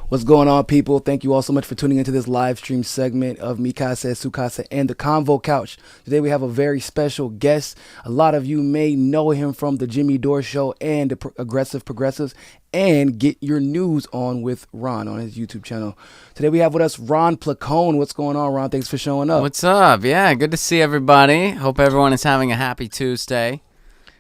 What's going on, people? Thank you all so much for tuning into this live stream segment of Mikasa, Sukasa, and the Convo Couch. Today we have a very special guest. A lot of you may know him from the Jimmy Dore Show and the Aggressive Progressives, and Get Your News On with Ron on his YouTube channel. Today we have with us Ron Placone. What's going on, Ron? Thanks for showing up. What's up? Yeah, good to see everybody. Hope everyone is having a happy Tuesday.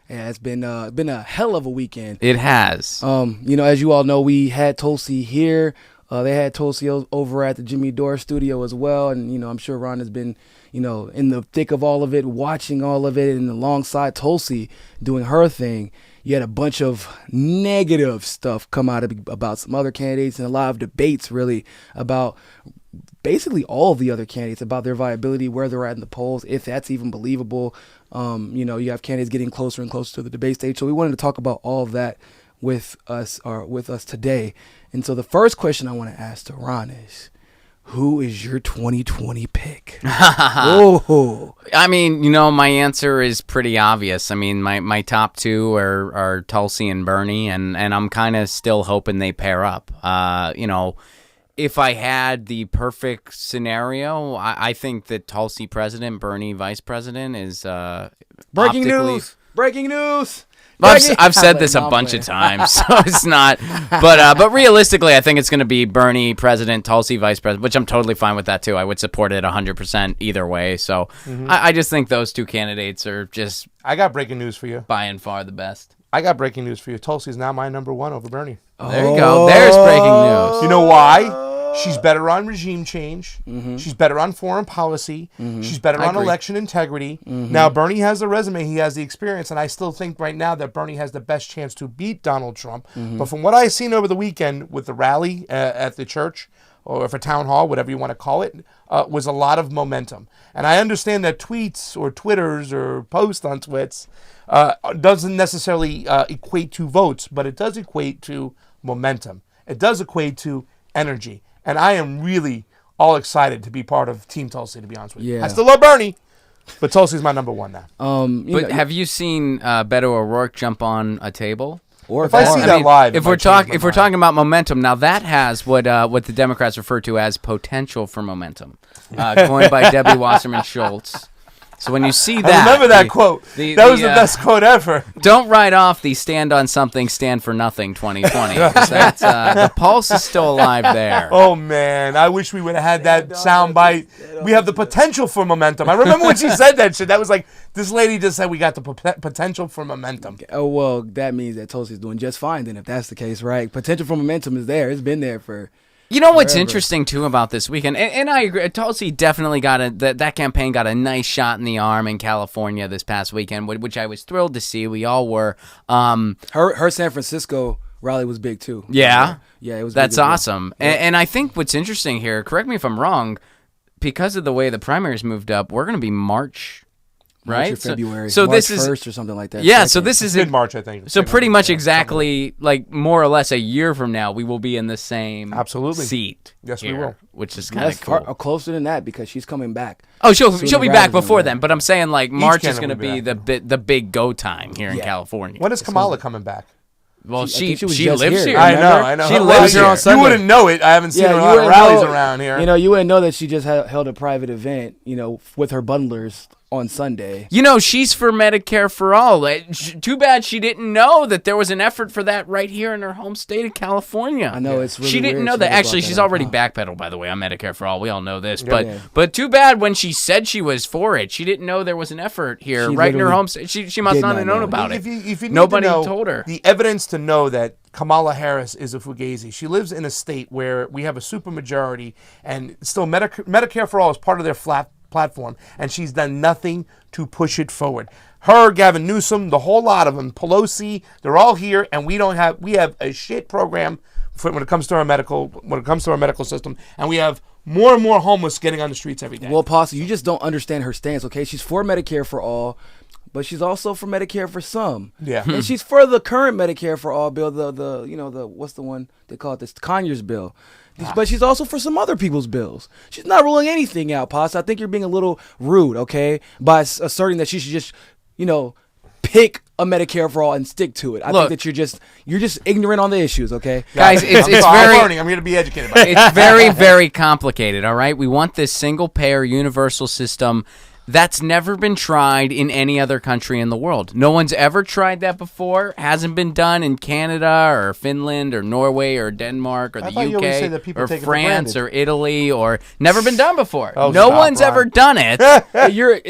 Yeah, it's been a hell of a weekend. It has. As you all know, we had Tulsi here. They had Tulsi over at the Jimmy Dore studio as well, and I'm sure Ron has been, in the thick of all of it, watching all of it, and alongside Tulsi doing her thing. You had a bunch of negative stuff come out about some other candidates and a lot of debates really about basically all of the other candidates about their viability, where they're at in the polls, if that's even believable. You have candidates getting closer and closer to the debate stage. So we wanted to talk about all of that with us today. And so the first question I want to ask to Ron is, who is your 2020 pick? Oh, I mean, my answer is pretty obvious. I mean, my top two are Tulsi and Bernie, and I'm kind of still hoping they pair up. If I had the perfect scenario, I think that Tulsi president, Bernie vice president is breaking news. I've said this a bunch of times, so it's not. But realistically, I think it's going to be Bernie president, Tulsi vice president, which I'm totally fine with that too. I would support it 100% either way. So I just think those two candidates are just. I got breaking news for you. By and far the best. I got breaking news for you. Tulsi is now my number one over Bernie. There you go. There's breaking news. You know why? She's better on regime change. Mm-hmm. She's better on foreign policy. Mm-hmm. She's better on election integrity. Mm-hmm. Now, Bernie has the resume. He has the experience. And I still think right now that Bernie has the best chance to beat Donald Trump. Mm-hmm. But from what I've seen over the weekend with the rally at the church, or for town hall, whatever you want to call it, was a lot of momentum. And I understand that tweets or Twitters or posts on Twits doesn't necessarily equate to votes, but it does equate to momentum. It does equate to energy. And I am really all excited to be part of Team Tulsi, to be honest with you. Yeah. I still love Bernie, but Tulsi's my number one now. Have you seen Beto O'Rourke jump on a table? Or if I see that live, if we're talking about momentum, now that has what the Democrats refer to as potential for momentum, coined by Debbie Wasserman Schultz. So when you see that, I remember that quote. That was the best quote ever. Don't write off the stand on something, stand for nothing 2020. That's, the pulse is still alive there. Oh, man. I wish we would have had that sound bite. We have the potential for momentum. I remember when she said that shit. That was like, this lady just said we got the potential for momentum. Oh, well, that means that Tulsi's doing just fine then, if that's the case, right? Potential for momentum is there. It's been there for... You know what's interesting, too, about this weekend? And I agree. Tulsi definitely got that campaign got a nice shot in the arm in California this past weekend, which I was thrilled to see. We all were. Her San Francisco rally was big, too. Yeah? Yeah, it was That's big awesome. Well. And I think what's interesting here, correct me if I'm wrong, because of the way the primaries moved up, we're going to be March... Right, February. So March this is 1st or something like that. Yeah, so this is mid-March, I think. So pretty much exactly, like more or less a year from now, we will be in the same seat. Yes, here, we will. Which is kind of cool. Closer than that because she's coming back. Oh, she'll be back before then. But I'm saying like March is going to be back. the big go time here in California. When is Kamala coming back? Well, she lives here. I know. She lives here on Sunday. You wouldn't know it. I haven't seen her a lot of rallies around here. You wouldn't know that she just held a private event, with her bundlers on Sunday. She's for Medicare for all. Too bad she didn't know that there was an effort for that right here in her home state of California. I know, it's really She didn't weird know that. Actually, she's already back. backpedaled, by the way, on Medicare for all. We all know this. But too bad when she said she was for it, she didn't know there was an effort here right in her home state. She must not have known about it. If you Nobody need to know told her. The evidence to know that Kamala Harris is a fugazi. She lives in a state where we have a supermajority, and still Medicare for all is part of their platform, and she's done nothing to push it forward. Her, Gavin Newsom, the whole lot of them, Pelosi, they're all here, and we have a shit program when it comes to our medical system, and we have more and more homeless getting on the streets every day. Well, possibly you just don't understand her stance. Okay, she's for Medicare for all. But she's also for Medicare for some. Yeah. And she's for the current Medicare for all bill, the what's the one they call it, this Conyers bill. But she's also for some other people's bills. She's not ruling anything out, Pos. I think you're being a little rude, okay, by asserting that she should just, pick a Medicare for all and stick to it. I think that you're just ignorant on the issues, okay? Guys, it's I'm very learning. I'm here to be educated. By it's very, very complicated, all right? We want this single-payer universal system that's never been tried in any other country in the world. No one's ever tried that before. Hasn't been done in Canada or Finland or Norway or Denmark or the UK or France or Italy or never been done before. No one's ever done it.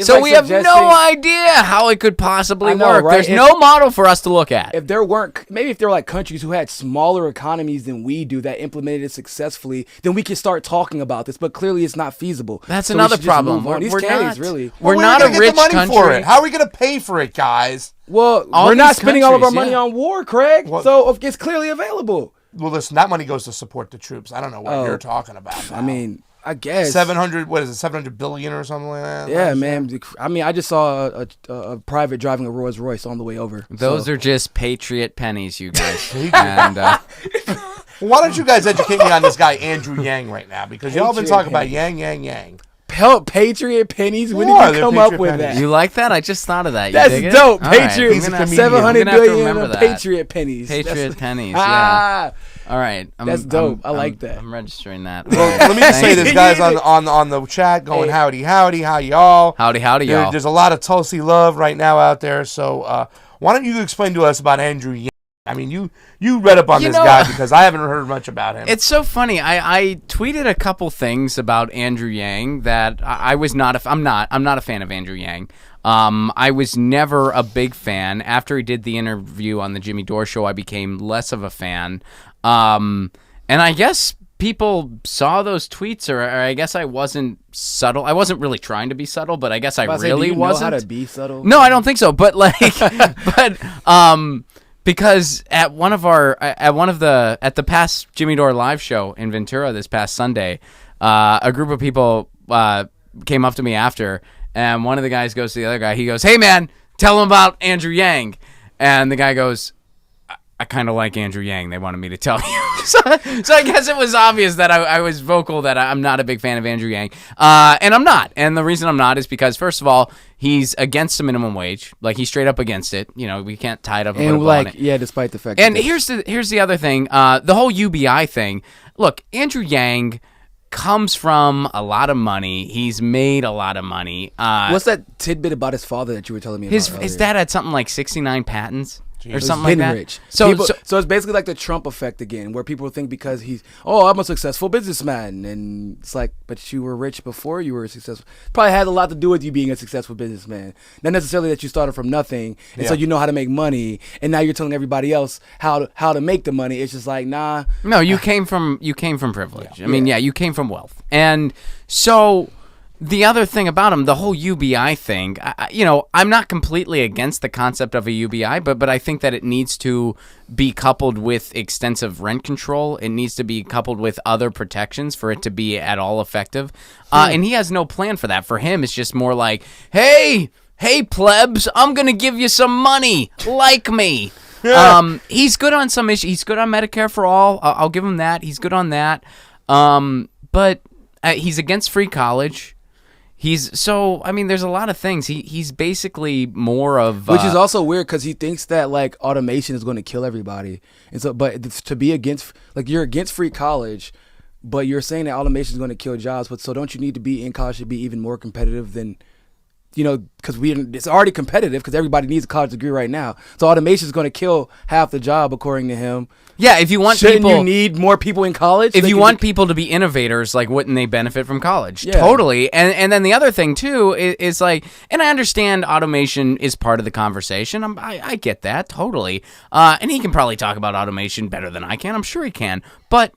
So we have no idea how it could possibly work. Right? There's no model for us to look at. If there were like countries who had smaller economies than we do that implemented it successfully, then we could start talking about this. But clearly it's not feasible. That's another problem. These candidates really. We're not a rich country. For it? How are we going to pay for it, guys? Well, we're not spending all of our money on war, Craig. Well, so it's clearly available. Well, listen, that money goes to support the troops. I don't know what you're talking about now. I mean, I guess 700 billion or something like that. Yeah, man. I mean, I just saw a private driving a Rolls Royce on the way over. Those are just patriot pennies, you guys. And why don't you guys educate me on this guy Andrew Yang right now? Because y'all been talking about Yang. Patriot pennies. When did you come up with that? You like that? I just thought of that. You That's dig it? dope. All Patriot. Right. 700 billion of Patriot pennies. Patriot pennies. Yeah. All right. That's dope. I like that. I'm registering that. Well, let me just say this, guys, on the chat going, howdy, how y'all? Howdy, y'all. There's a lot of Tulsi love right now out there. So why don't you explain to us about Andrew Yang? I mean, you read up on this guy because I haven't heard much about him. It's so funny. I tweeted a couple things about Andrew Yang that I was not. I'm not a fan of Andrew Yang. I was never a big fan. After he did the interview on the Jimmy Dore show, I became less of a fan. And I guess people saw those tweets, or I guess I wasn't subtle. I wasn't really trying to be subtle, but I guess I really wasn't. Know how to be subtle? No, I don't think so. But because at the past Jimmy Dore live show in Ventura this past Sunday, a group of people came up to me after, and one of the guys goes to the other guy. He goes, "Hey man, tell him about Andrew Yang," and the guy goes, I kind of like Andrew Yang. They wanted me to tell you. so I guess it was obvious that I was vocal that I'm not a big fan of Andrew Yang. And I'm not. And the reason I'm not is because, first of all, he's against the minimum wage. Like, he's straight up against it. You know, we can't tie it up and put a bow on it. Yeah, despite the fact and here's the other thing. The whole UBI thing. Look, Andrew Yang comes from a lot of money. He's made a lot of money. What's that tidbit about his father that you were telling me about his dad had something like 69 patents. Jeez. Or something like that. Rich. So it's basically like the Trump effect again, where people think because I'm a successful businessman, and it's like, but you were rich before you were successful. Probably had a lot to do with you being a successful businessman. Not necessarily that you started from nothing, and so you know how to make money, and now you're telling everybody else how to make the money. It's just like, nah. No, you came from privilege. Yeah. I mean, you came from wealth, and so. The other thing about him, the whole UBI thing, I'm not completely against the concept of a UBI, but I think that it needs to be coupled with extensive rent control. It needs to be coupled with other protections for it to be at all effective. And he has no plan for that. For him, it's just more like, hey plebs, I'm going to give you some money. Like me. He's good on some issues. He's good on Medicare for all. I'll give him that. He's good on that. But he's against free college. There's a lot of things. He's basically more of... Which is also weird because he thinks that, like, automation is going to kill everybody. And so, but to be against... Like, you're against free college, but you're saying that automation is going to kill jobs. But so don't you need to be in college to be even more competitive than... because it's already competitive because everybody needs a college degree right now. So automation is going to kill half the job, according to him. Yeah, if you want Shouldn't you need more people in college? If you want people to be innovators, like, wouldn't they benefit from college? Yeah. Totally. And then the other thing, too, is like, and I understand automation is part of the conversation. I get that, totally. And he can probably talk about automation better than I can. I'm sure he can. But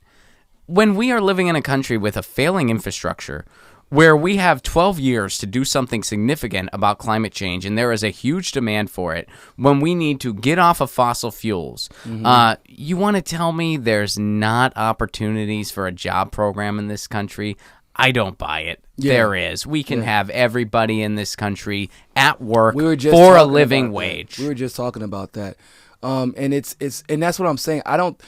when we are living in a country with a failing infrastructure, where we have 12 years to do something significant about climate change, and there is a huge demand for it, when we need to get off of fossil fuels, you want to tell me there's not opportunities for a job program in this country? I don't buy it. Yeah. There is. We can have everybody in this country at work for a living wage. We were just talking about that. And and that's what I'm saying. I don't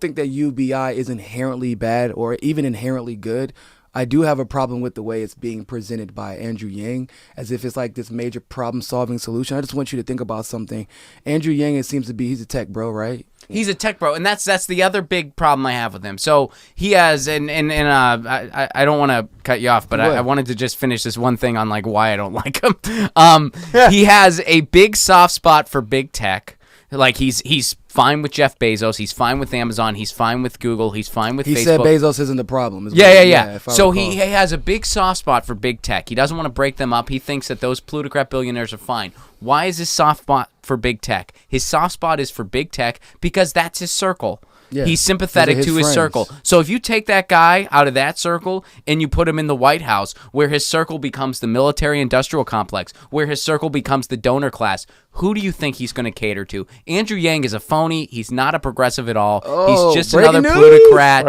think that UBI is inherently bad or even inherently good. I do have a problem with the way it's being presented by Andrew Yang, as if it's like this major problem-solving solution. I just want you to think about something. Andrew Yang, it seems to be, he's a tech bro, right? He's a tech bro, and that's the other big problem I have with him. So he has, and I don't want to cut you off, but I wanted to just finish this one thing on like why I don't like him. He has a big soft spot for big tech. Like he's fine with Jeff Bezos, he's fine with Amazon, he's fine with Google, he's fine with Facebook. He said Bezos isn't the problem. Yeah. So he has a big soft spot for big tech. He doesn't want to break them up. He thinks that those plutocrat billionaires are fine. Why is his soft spot for big tech? His soft spot is for big tech because that's his circle. Yeah. He's sympathetic to his circle. So if you take that guy out of that circle and you put him in the White House, where his circle becomes the military-industrial complex, where his circle becomes the donor class, who do you think he's going to cater to? Andrew Yang is a phony. He's not a progressive at all. He's just another plutocrat.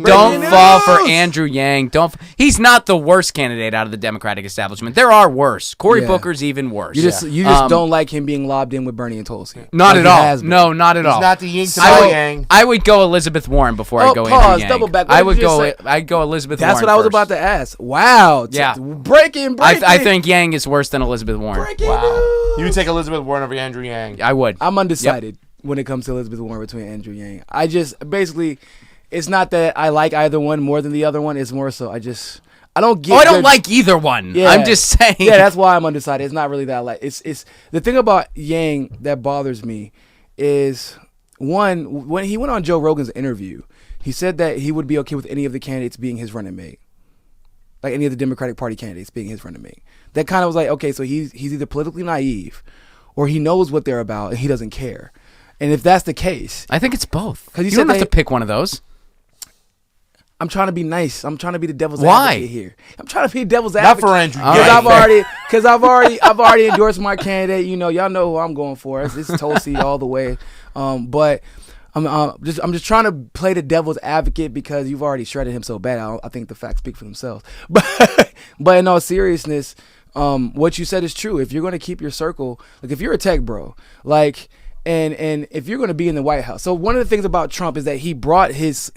Don't fall for Andrew Yang. He's not the worst candidate out of the Democratic establishment. There are worse. Cory Booker's even worse. You just don't like him being lobbed in with Bernie and Tulsi. Not at all. No, not at all. He's not the yin to my yang. I would go Elizabeth Warren before I go Andrew Yang. Double back. I'd go Elizabeth Warren. That's what I was about to ask. Wow. Yeah. Breaking. I think Yang is worse than Elizabeth Warren. Wow. You would take Elizabeth Warren over Andrew Yang. I would. I'm undecided when it comes to Elizabeth Warren between Andrew Yang. I just basically, it's not that I like either one more than the other one. It's more so I don't get. I don't like either one. Yeah. I'm just saying. Yeah, that's why I'm undecided. It's not really that I like. It's the thing about Yang that bothers me is one, when he went on Joe Rogan's interview, he said that he would be okay with any of the candidates being his running mate. Like any of the Democratic Party candidates being his running mate. That kind of was like, okay, so he's either politically naive or he knows what they're about and he doesn't care. And if that's the case, I think it's both. Because you don't have to pick one of those. I'm trying to be nice. I'm trying to be the devil's Why? advocate here. I'm trying to be the devil's advocate. Not for Andrew. Because I've already endorsed my candidate. You know, y'all know who I'm going for. It's Tulsi all the way. But I'm just trying to play the devil's advocate because you've already shredded him so bad. I think the facts speak for themselves. But in all seriousness, what you said is true. If you're going to keep your circle, like if you're a tech bro, like and if you're going to be in the White House. So one of the things about Trump is that he brought his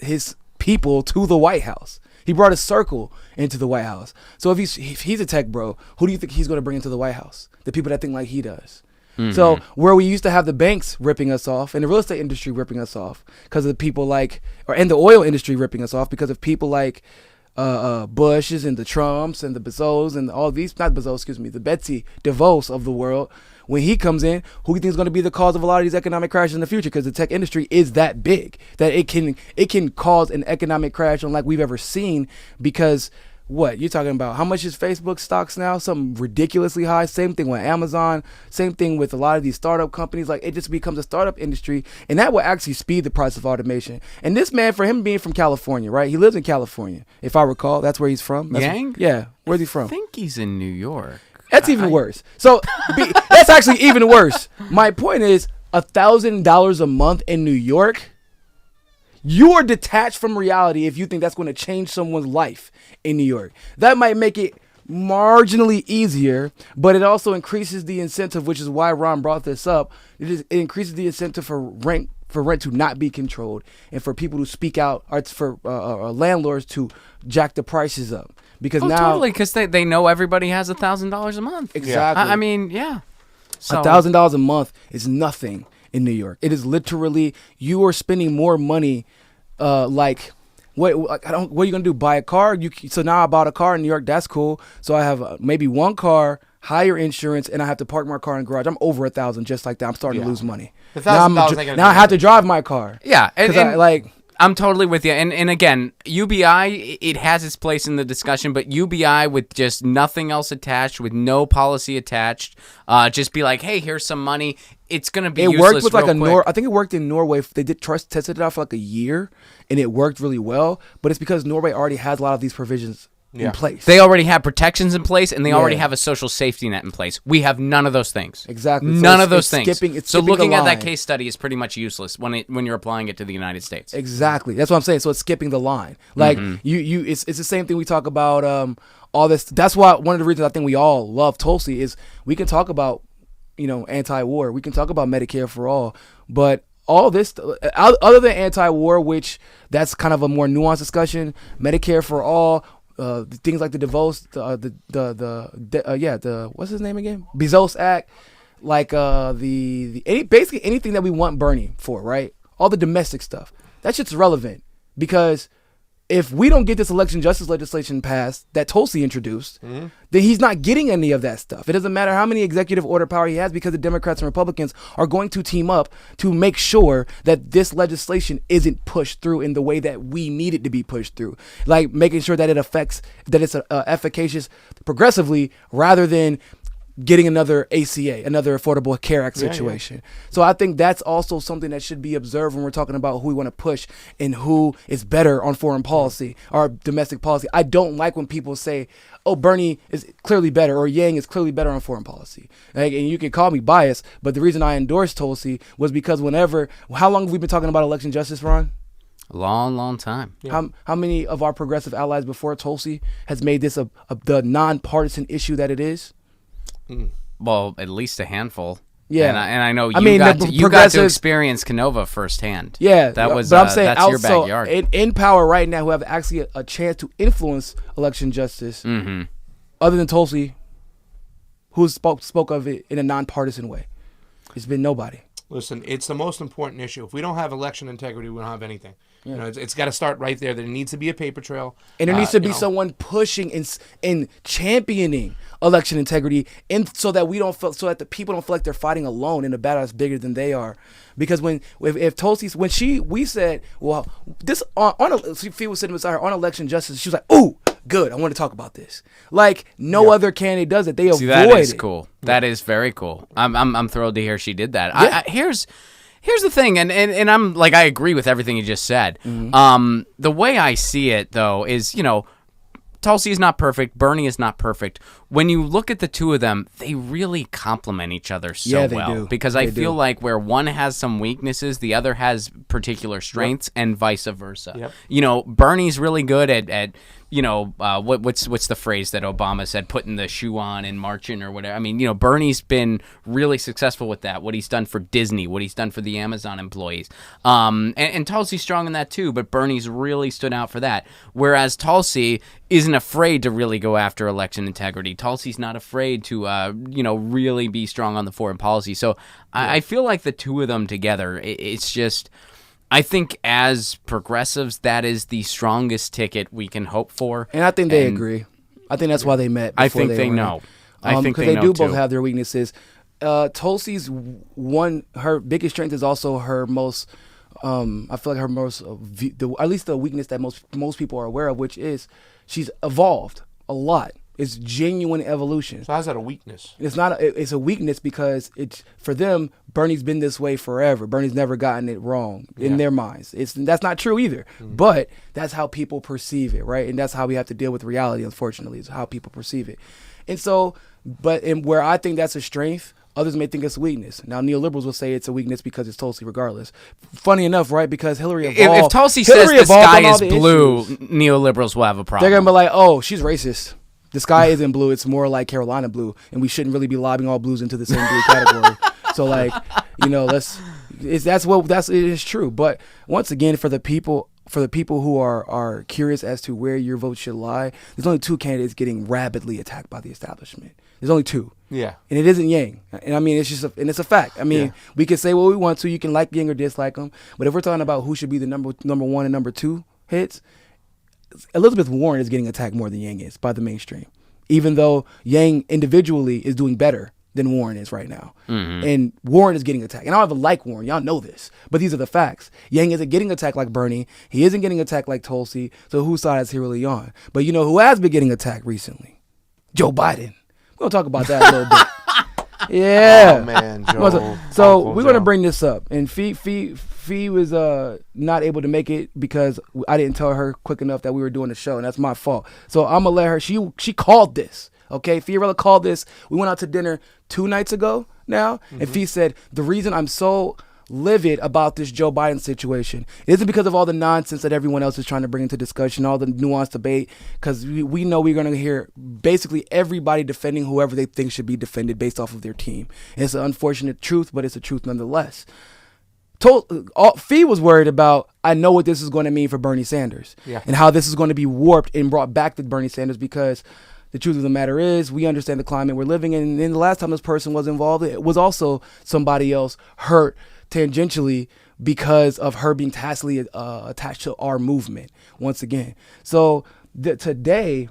people to the White House. He brought a circle into the White House. So if he's a tech bro, who do you think he's going to bring into the White House? The people that think like he does. Mm-hmm. So where we used to have the banks ripping us off and the real estate industry ripping us off because of people like, and the oil industry ripping us off because of people like Bushes and the Trumps and the Bezos and all these, not Bezos, excuse me, the Betsy DeVos of the world. When he comes in, who do you think is going to be the cause of a lot of these economic crashes in the future? Because the tech industry is that big that it can cause an economic crash unlike we've ever seen. Because what you're talking about? How much is Facebook stocks now? Something ridiculously high. Same thing with Amazon. Same thing with a lot of these startup companies. Like it just becomes a startup industry, and that will actually speed the price of automation. And this man, for him being from California, right? He lives in California, if I recall. That's where he's from. Yang? Yeah. Where's he from? I think he's in New York. That's even worse. So that's actually even worse. My point is $1,000 a month in New York. You are detached from reality if you think that's going to change someone's life in New York. That might make it marginally easier, but it also increases the incentive, which is why Ron brought this up. It increases the incentive for rent to not be controlled and for people to speak out, or for landlords to jack the prices up. Because now, totally, because they know everybody has $1,000 a month. Exactly. I mean, yeah. So, $1,000 a month is nothing in New York. It is literally, you are spending more money. What are you gonna do? Buy a car? So now I bought a car in New York. That's cool. So I have maybe one car, higher insurance, and I have to park my car in the garage. I'm over $1,000 just like that. I'm starting to lose money. Now I have to drive my car. Yeah, I'm totally with you. And again, UBI, it has its place in the discussion, but UBI with just nothing else attached, with no policy attached, just be like, hey, here's some money. It's going to be useless. It worked with I think it worked in Norway. They tested it out for like a year, and it worked really well. But it's because Norway already has a lot of these provisions in place. They already have protections in place, and they already have a social safety net in place. We have none of those things. Exactly. None of those things. So looking at that case study is pretty much useless when you're applying it to the United States. Exactly. That's what I'm saying. So it's skipping the line. Like it's the same thing we talk about all this. That's why one of the reasons I think we all love Tulsi is we can talk about, anti-war. We can talk about Medicare for all, but all this, other than anti-war, which that's kind of a more nuanced discussion, Medicare for all, things like the divorce, what's his name again? Bezos Act, like basically anything that we want Bernie for, right? All the domestic stuff. That shit's relevant because if we don't get this election justice legislation passed that Tulsi introduced, then he's not getting any of that stuff. It doesn't matter how many executive order power he has because the Democrats and Republicans are going to team up to make sure that this legislation isn't pushed through in the way that we need it to be pushed through. Like making sure that it's efficacious progressively rather than getting another ACA, another Affordable Care Act situation. So I think that's also something that should be observed when we're talking about who we want to push and who is better on foreign policy or domestic policy. I don't like when people say, oh, Bernie is clearly better or Yang is clearly better on foreign policy. Like, and you can call me biased, but the reason I endorsed Tulsi was because how long have we been talking about election justice, Ron? A long time. Yeah. How many of our progressive allies before Tulsi has made this the nonpartisan issue that it is? Well, at least a handful. Yeah, and I know you got to experience CONVO firsthand. Yeah, that was. But I'm saying that's your backyard. In power right now, who have actually a chance to influence election justice, other than Tulsi, who spoke of it in a nonpartisan way. It's been nobody. Listen, it's the most important issue. If we don't have election integrity, we don't have anything. Yeah. You know, it's got to start right there. There needs to be a paper trail, and there needs to be someone pushing and championing election integrity, and so that the people don't feel like they're fighting alone in a battle that's bigger than they are. Because if Tulsi, we said, well, this she was sitting beside her on election justice, she was like, ooh, good, I want to talk about this. Like no other candidate does it. They avoid it. That is cool. That is very cool. I'm thrilled to hear she did that. Yeah. Here's the thing, and I'm like, I agree with everything you just said. The way I see it, though, is, Tulsi is not perfect. Bernie is not perfect. When you look at the two of them, they really complement each other so well. Do. Because I feel like where one has some weaknesses, the other has particular strengths, and vice versa. Yep. Bernie's really good at what's the phrase that Obama said, putting the shoe on and marching or whatever. I mean, Bernie's been really successful with that, what he's done for Disney, what he's done for the Amazon employees. And Tulsi's strong in that too, but Bernie's really stood out for that. Whereas Tulsi isn't afraid to really go after election integrity. Tulsi's not afraid to, really be strong on the foreign policy. So I feel like the two of them together, it's just... I think as progressives, that is the strongest ticket we can hope for. And I think they agree. I think that's why they met. I think they know. I think because they do both have their weaknesses. Tulsi's her biggest strength is also her most. I feel like her most, at least the weakness that most people are aware of, which is she's evolved a lot. It's genuine evolution. So how's that a weakness? It's not. It's a weakness because it's for them. Bernie's been this way forever. Bernie's never gotten it wrong in their minds. That's not true either. But that's how people perceive it, right? And that's how we have to deal with reality. Unfortunately, is how people perceive it. And so, where I think that's a strength, others may think it's a weakness. Now, neoliberals will say it's a weakness because it's Tulsi regardless. Funny enough, right? Because Hillary evolved. If Tulsi says the sky is blue, neoliberals will have a problem. They're gonna be like, oh, she's racist. The sky isn't blue. It's more like Carolina blue, and we shouldn't really be lobbing all blues into the same blue category. So, like, it is true. But once again, for the people who are curious as to where your vote should lie, there's only two candidates getting rabidly attacked by the establishment. There's only two. Yeah. And it isn't Yang. And I mean, it's a fact. I mean, we can say what we want to. You can like Yang or dislike him. But if we're talking about who should be the number one and number two hits, Elizabeth Warren is getting attacked more than Yang is by the mainstream, even though Yang individually is doing better than Warren is right now. And Warren is getting attacked. And I don't even like Warren. Y'all know this. But these are the facts. Yang isn't getting attacked like Bernie. He isn't getting attacked like Tulsi. So whose side is he really on? But you know who has been getting attacked recently? Joe Biden. We're going to talk about that a little bit. Yeah. Oh, man, Joe. So we're going to bring this up. And Fee was not able to make it because I didn't tell her quick enough that we were doing the show, and that's my fault. So I'm going to let her. She called this. Okay, Fiorella called this. We went out to dinner 2 nights ago now, and Fee said, the reason I'm so livid about this Joe Biden situation isn't because of all the nonsense that everyone else is trying to bring into discussion, all the nuanced debate, because we know we're going to hear basically everybody defending whoever they think should be defended based off of their team. And it's an unfortunate truth, but it's a truth nonetheless. Fee was worried about, I know what this is going to mean for Bernie Sanders and how this is going to be warped and brought back to Bernie Sanders, because the truth of the matter is we understand the climate we're living in. And the last time this person was involved, it was also somebody else hurt tangentially because of her being tacitly attached to our movement once again. So today,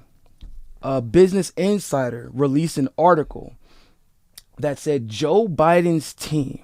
Business Insider released an article that said Joe Biden's team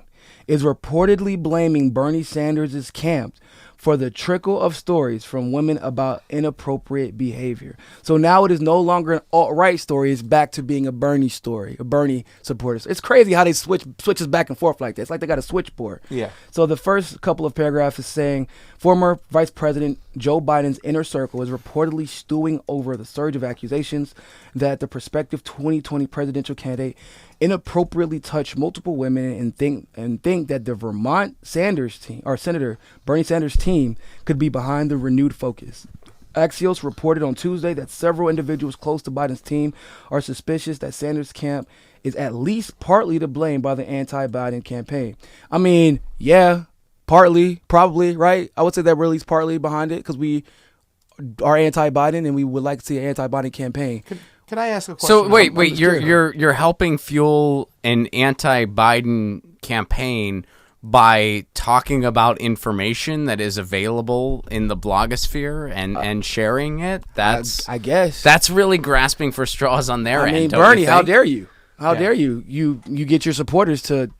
is reportedly blaming Bernie Sanders' camp for the trickle of stories from women about inappropriate behavior. So now it is no longer an alt-right story. It's back to being a Bernie story, a Bernie supporter. It's crazy how they switches back and forth like that. It's like they got a switchboard. Yeah. So the first couple of paragraphs is saying, former Vice President Joe Biden's inner circle is reportedly stewing over the surge of accusations that the prospective 2020 presidential candidate inappropriately touched multiple women, and think that the Vermont Sanders team, or Senator Bernie Sanders' team, could be behind the renewed focus. Axios reported on Tuesday that several individuals close to Biden's team are suspicious that Sanders' camp is at least partly to blame by the anti-Biden campaign. I mean, yeah, partly, probably, right? I would say that we're at least partly behind it because we are anti-Biden and we would like to see an anti-Biden campaign. Can I ask a question? So wait, you're helping fuel an anti-Biden campaign by talking about information that is available in the blogosphere and sharing it? I guess that's really grasping for straws on their end. I mean, Bernie, how dare you? How dare you? You get your supporters to,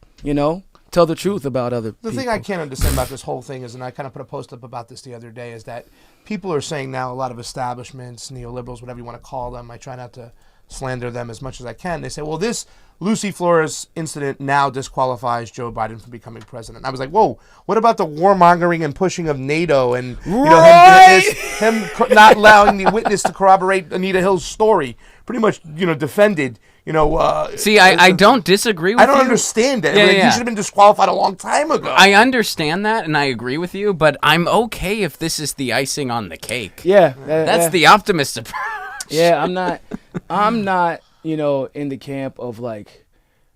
tell the truth about other people. The thing I can't understand about this whole thing is, and I kind of put a post up about this the other day, is that people are saying now, a lot of establishments, neoliberals, whatever you want to call them, I try not to slander them as much as I can. They say, well, this Lucy Flores incident now disqualifies Joe Biden from becoming president. And I was like, whoa, what about the warmongering and pushing of NATO and him not allowing the witness to corroborate Anita Hill's story? Pretty much, defended. See, I don't disagree with you. I don't understand it. He should have been disqualified a long time ago. I understand that, and I agree with you, but I'm okay if this is the icing on the cake. Yeah. That's the optimist approach. Yeah, I'm not, in the camp of like,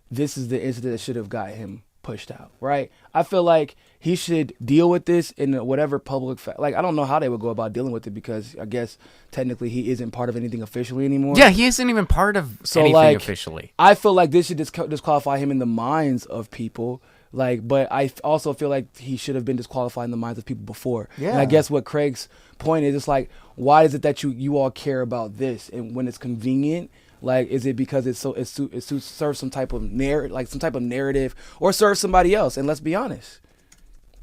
this is the incident that should have got him pushed out, right? I feel like he should deal with this in whatever public like, I don't know how they would go about dealing with it, because I guess technically he isn't part of anything officially anymore. Yeah, he isn't even part of anything officially. I feel like this should disqualify him in the minds of people. But I also feel like he should have been disqualified in the minds of people before. Yeah. And I guess what Craig's point is, it's like, why is it that you all care about this, and when it's convenient? Like, is it because it serves some type of narrative, or serves somebody else? And let's be honest,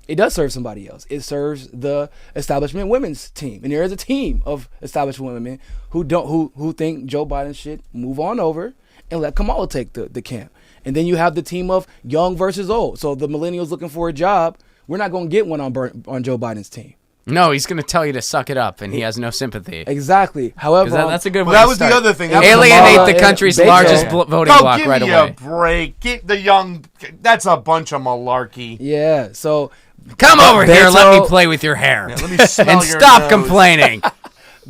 it does serve somebody else. It serves the establishment women's team, and there is a team of establishment women who think Joe Biden should move on over and let Kamala take the camp. And then you have the team of young versus old. So the millennials looking for a job, we're not going to get one on Joe Biden's team. No, he's going to tell you to suck it up, and he has no sympathy. Exactly. However, that's a good way that to was start. the other thing. Alienate the country's largest voting bloc right away. Give me a break. Get the young. That's a bunch of malarkey. Yeah. So come over here. Let me play with your hair. Yeah, let me smell and your stop nose. complaining.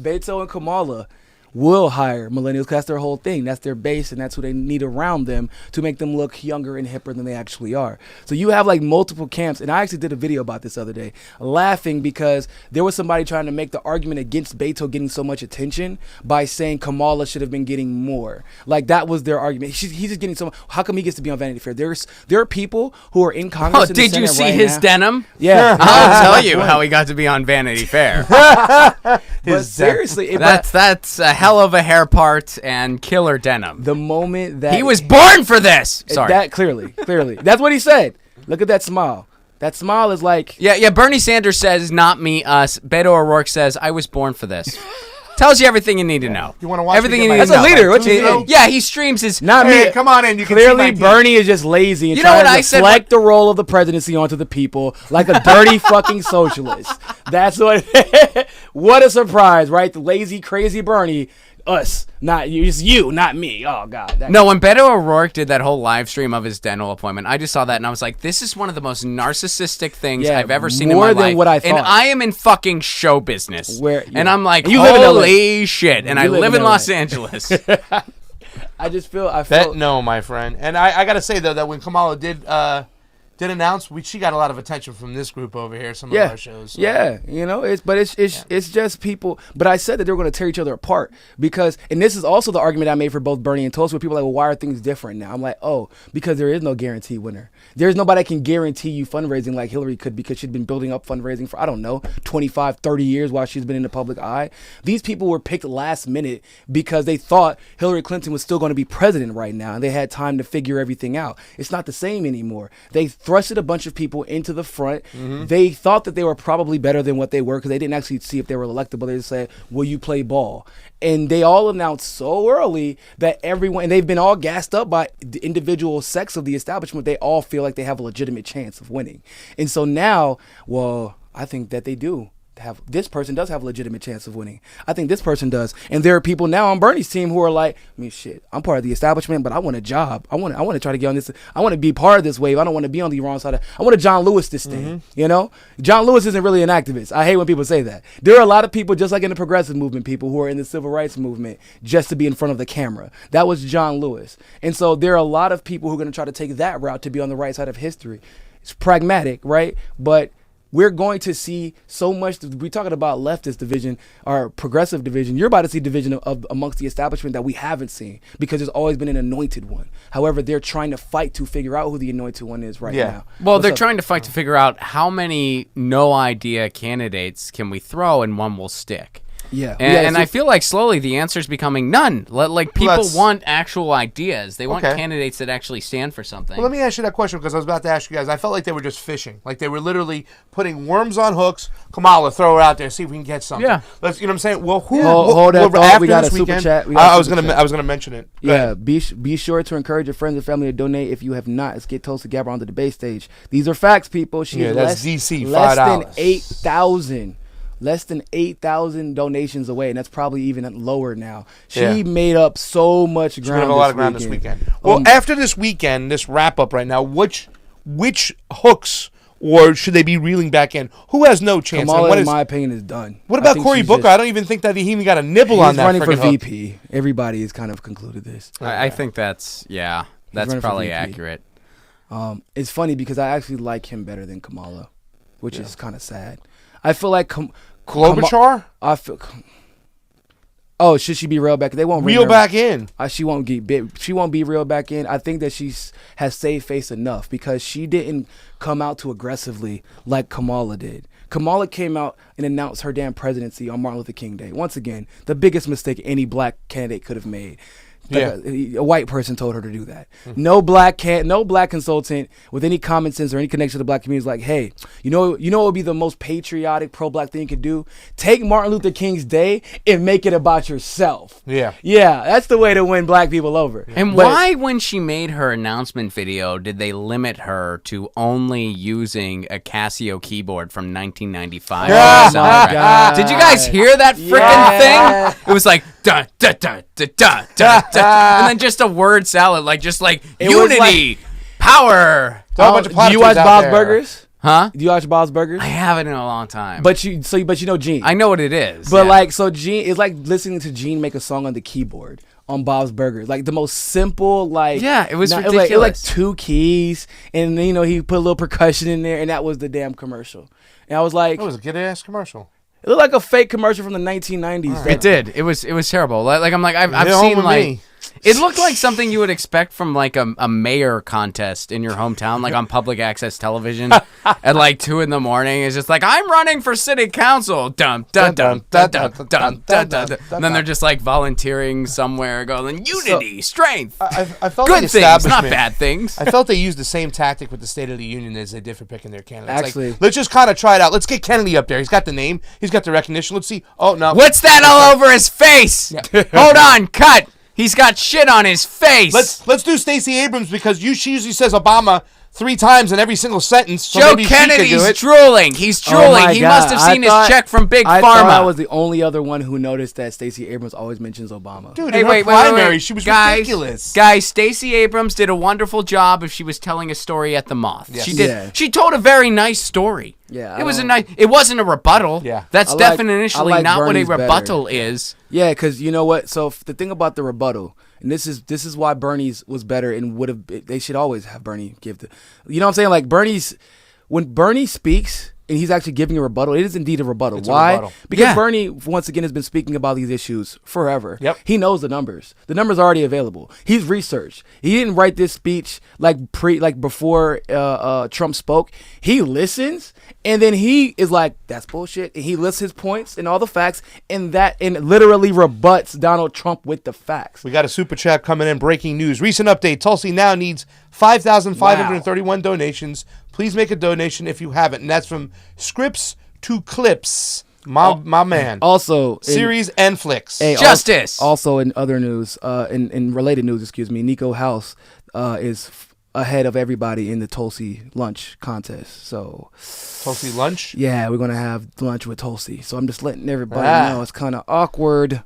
Beto and Kamala will hire millennials because that's their whole thing. That's their base, and that's who they need around them to make them look younger and hipper than they actually are. So you have like multiple camps, and I actually did a video about this the other day, laughing because there was somebody trying to make the argument against Beto getting so much attention by saying Kamala should have been getting more. Like, that was their argument. He's just getting so much. How come he gets to be on Vanity Fair? There are people who are in Congress. Did you see his denim? Yeah. I'll tell you how he got to be on Vanity Fair. But seriously, that's a hell of a hair part and killer denim. The moment that he was born for this. Sorry. That clearly. That's what he said. Look at that smile. That smile is like... Yeah, Bernie Sanders says, not me, us. Beto O'Rourke says, I was born for this. Tells you everything you need to know. You want to watch everything you need As to know. a leader, what you mean? Yeah, he streams his... Not hey, me. Come on in. You can Clearly, see Bernie is just lazy and trying to deflect the role of the presidency onto the people like a dirty fucking socialist. That's what... What a surprise, right? The lazy, crazy Bernie... Us, not you, just you, not me. Oh God! No, when Beto O'Rourke did that whole live stream of his dental appointment, I just saw that and I was like, "This is one of the most narcissistic things I've ever seen in my life." More than what I thought. And I am in fucking show business, and I'm like, you live in "Holy shit!" And I live in Los Angeles. I felt no, my friend. And I got to say though that when Kamala did did announce. She got a lot of attention from this group over here. Some of our shows. So. Yeah, it's just people. But I said that they're going to tear each other apart because, and this is also the argument I made for both Bernie and Tulsi, where people are like, well, why are things different now? I'm like, oh, because there is no guarantee winner. There's nobody that can guarantee you fundraising like Hillary could, because she'd been building up fundraising for, I don't know, 25, 30 years while she's been in the public eye. These people were picked last minute because they thought Hillary Clinton was still going to be president right now, and they had time to figure everything out. It's not the same anymore. They thrusted a bunch of people into the front. They thought that they were probably better than what they were because they didn't actually see if they were electable. They just said, will you play ball? And they all announced so early that everyone, and they've been all gassed up by the individual sects of the establishment. They all feel like they have a legitimate chance of winning. And so now, well, I think that they do have, this person does have a legitimate chance of winning. I think this person does. And there are people now on Bernie's team who are like, I mean, shit, I'm part of the establishment, but I want a job. I want to try to get on this. I want to be part of this wave. I don't want to be on the wrong side. I want to John Lewis this thing, you know? John Lewis isn't really an activist. I hate when people say that. There are a lot of people, just like in the progressive movement, people who are in the civil rights movement just to be in front of the camera. That was John Lewis. And so there are a lot of people who are going to try to take that route to be on the right side of history. It's pragmatic, right? But we're going to see so much. We're talking about leftist division or progressive division. You're about to see division of amongst the establishment that we haven't seen because there's always been an anointed one. However, they're trying to fight to figure out who the anointed one is right now. Well, they're trying to fight to figure out how many no idea candidates can we throw and one will stick. Yeah. And I feel like slowly the answer is becoming none. Like people want actual ideas. They want candidates that actually stand for something. Well, let me ask you that question because I was about to ask you guys. I felt like they were just fishing. Like they were literally putting worms on hooks. Kamala, throw her out there, see if we can get something. Yeah. You know what I'm saying? Well, who? Hold that thought. We got a super chat. I was gonna mention it. Yeah. Be sure to encourage your friends and family to donate. If you have not, let's get Tulsi Gabbard on the debate stage. These are facts, people. She is that's DC, less than 8,000. Less than 8,000 donations away, and that's probably even lower now. She made up so much ground. She's gonna have a lot of ground this weekend. Well, after this weekend, this wrap up right now, which hooks or should they be reeling back in? Who has no chance? Kamala, in my opinion, is done. What about Cory Booker? I don't even think that he even got a nibble on that. He's running for hook. VP. Everybody has kind of concluded this. I think that's probably accurate. It's funny because I actually like him better than Kamala, which is kind of sad. I feel like Klobuchar? Oh, should she be reeled back? They won't reel back in. She won't be reeled back in. I think that she has saved face enough because she didn't come out too aggressively like Kamala did. Kamala came out and announced her damn presidency on Martin Luther King Day. Once again, the biggest mistake any black candidate could have made. A white person told her to do that. No black consultant with any common sense or any connection to the black community is like, hey, you know what would be the most patriotic pro-black thing you could do? Take Martin Luther King's Day and make it about yourself. Yeah, that's the way to win black people over. And why, when she made her announcement video, did they limit her to only using a Casio keyboard from 1995? Oh my God. Did you guys hear that freaking thing? It was like da da da da da da. And then just a word salad, like unity, power. Do you watch Bob's Burgers? Huh? Do you watch Bob's Burgers? I haven't in a long time. But you know Gene. I know what it is. But Gene, it's like listening to Gene make a song on the keyboard on Bob's Burgers. Like the most simple, it was ridiculous. It was like 2 keys, and he put a little percussion in there, and that was the damn commercial. And I was like, it was a good ass commercial. It looked like a fake commercial from the 1990s. Right. It did. It was terrible. I've seen it looked like something you would expect from like a mayor contest in your hometown, like on public access television at 2 a.m. It's just like, I'm running for city council. Dum dum dum dum dum dum dum dum. And then they're just like volunteering somewhere, going unity, strength. I felt good things, not bad things. I felt they used the same tactic with the State of the Union as they did for picking their candidates. Actually, let's just kind of try it out. Let's get Kennedy up there. He's got the name. He's got the recognition. Let's see. Oh no, what's that all over his face? Hold on, cut. He's got shit on his face. Let's do Stacey Abrams because she usually says Obama 3 times in every single sentence. So Joe Kennedy's drooling. He's drooling. He must have seen his check from Big Pharma. I thought I was the only other one who noticed that Stacey Abrams always mentions Obama. Dude, in her primary, she was ridiculous. Guys, Stacey Abrams did a wonderful job if she was telling a story at the Moth. Yes. She did. Yeah. She told a very nice story. Yeah, it wasn't a rebuttal. Yeah. That's definitionally not what a rebuttal is. Yeah, because you know what? So the thing about the rebuttal, And this is why Bernie's was better and would have. They should always have Bernie give the. You know what I'm saying? Like when Bernie speaks and he's actually giving a rebuttal, it is indeed a rebuttal. It's Why? a rebuttal. Because Bernie once again has been speaking about these issues forever. Yep. He knows the numbers. The numbers are already available. He's researched. He didn't write this speech like before Trump spoke. He listens and then he is like, that's bullshit. And he lists his points and all the facts and literally rebuts Donald Trump with the facts. We got a super chat coming in. Breaking news. Recent update. Tulsi now needs 5,531 donations. Please make a donation if you haven't. And that's from Scripts to Clips. My man. Also, series and flicks. Justice. Also, in other news, in related news, Niko House is ahead of everybody in the Tulsi lunch contest. So, Tulsi lunch? Yeah, we're gonna have lunch with Tulsi. So I'm just letting everybody know it's kind of awkward.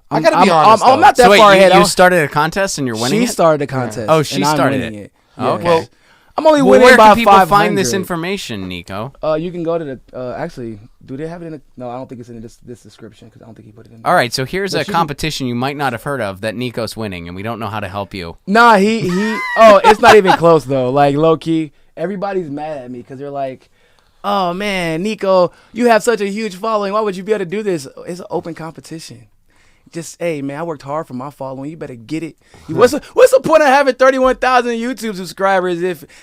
I gotta be honest. I'm not that far ahead. You started a contest and you're winning. She started a contest. Oh, she started it. Yeah. Okay. Well, I'm only winning where by can people 500. find this information, Niko? You can go to the. Actually, do they have it in the? No, I don't think it's in this description because I don't think he put it in. All right, so here's a competition you might not have heard of that Niko's winning, and we don't know how to help you. Nah, he. Oh, it's not even close though. Like low key, everybody's mad at me because they're like, "Oh man, Niko, you have such a huge following. Why would you be able to do this? It's an open competition." Just, hey, man, I worked hard for my following. You better get it. What's the point of having 31,000 YouTube subscribers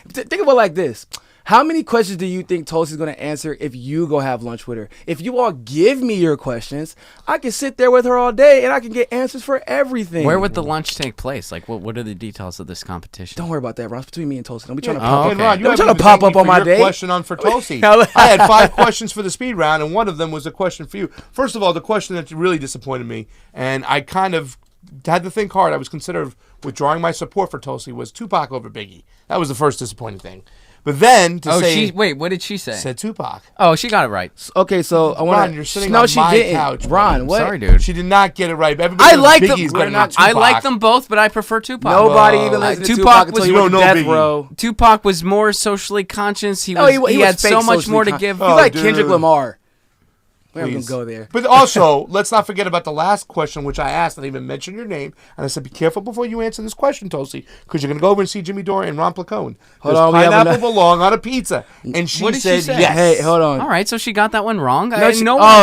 think about it like this. How many questions do you think Tulsi's going to answer if you go have lunch with her? If you all give me your questions, I can sit there with her all day and I can get answers for everything. Where would the lunch take place? Like, what are the details of this competition? Don't worry about that, Ron. It's between me and Tulsi. Don't be trying to pop up. Ron, Don't try to pop up on my day. Question on for Tulsi. I had 5 questions for the speed round, and one of them was a question for you. First of all, the question that really disappointed me, and I kind of had to think hard. I was considering withdrawing my support for Tulsi was Tupac over Biggie. That was the first disappointing thing. But then what did she say? Said Tupac. Oh, she got it right. Okay, so I want Ron, you're sitting on she my didn't. couch. Ron, what? Sorry, dude. She did not get it right. Everybody I like Biggie's them. better than I Tupac. like them both, but I prefer Tupac. Nobody even listened to Tupac until was you went to death row. Tupac was more socially conscious. He had so much more to give. He's like Kendrick Lamar. We're not going to go there. But also, let's not forget about the last question, which I asked. I didn't even mention your name. And I said, be careful before you answer this question, Tulsi, because you're going to go over and see Jimmy Dore and Ron Placone. Hold on, pineapple belong on a pizza. And she said yes. Hey, hold on. All right, so she got that one wrong. No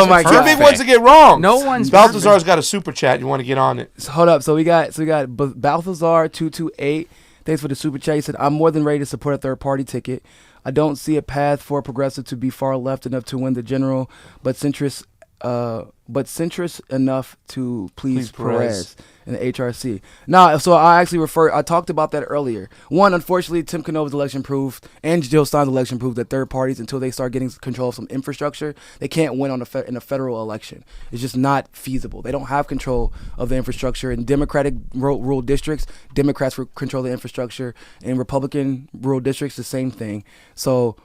my God. Two big ones to get wrong. No one's Balthazar's got a super chat. You want to get on it? Hold up. So we got Balthazar 228. Thanks for the super chat. He said, I'm more than ready to support a third-party ticket. I don't see a path for a progressive to be far left enough to win the general, but centrist enough to please Perez in the HRC. Now, so I talked about that earlier. One, unfortunately, Tim Canova's election proved, and Jill Stein's election proved that third parties, until they start getting control of some infrastructure, they can't win in a federal election. It's just not feasible. They don't have control of the infrastructure. In Democratic rural districts, Democrats control the infrastructure. In Republican rural districts, the same thing. So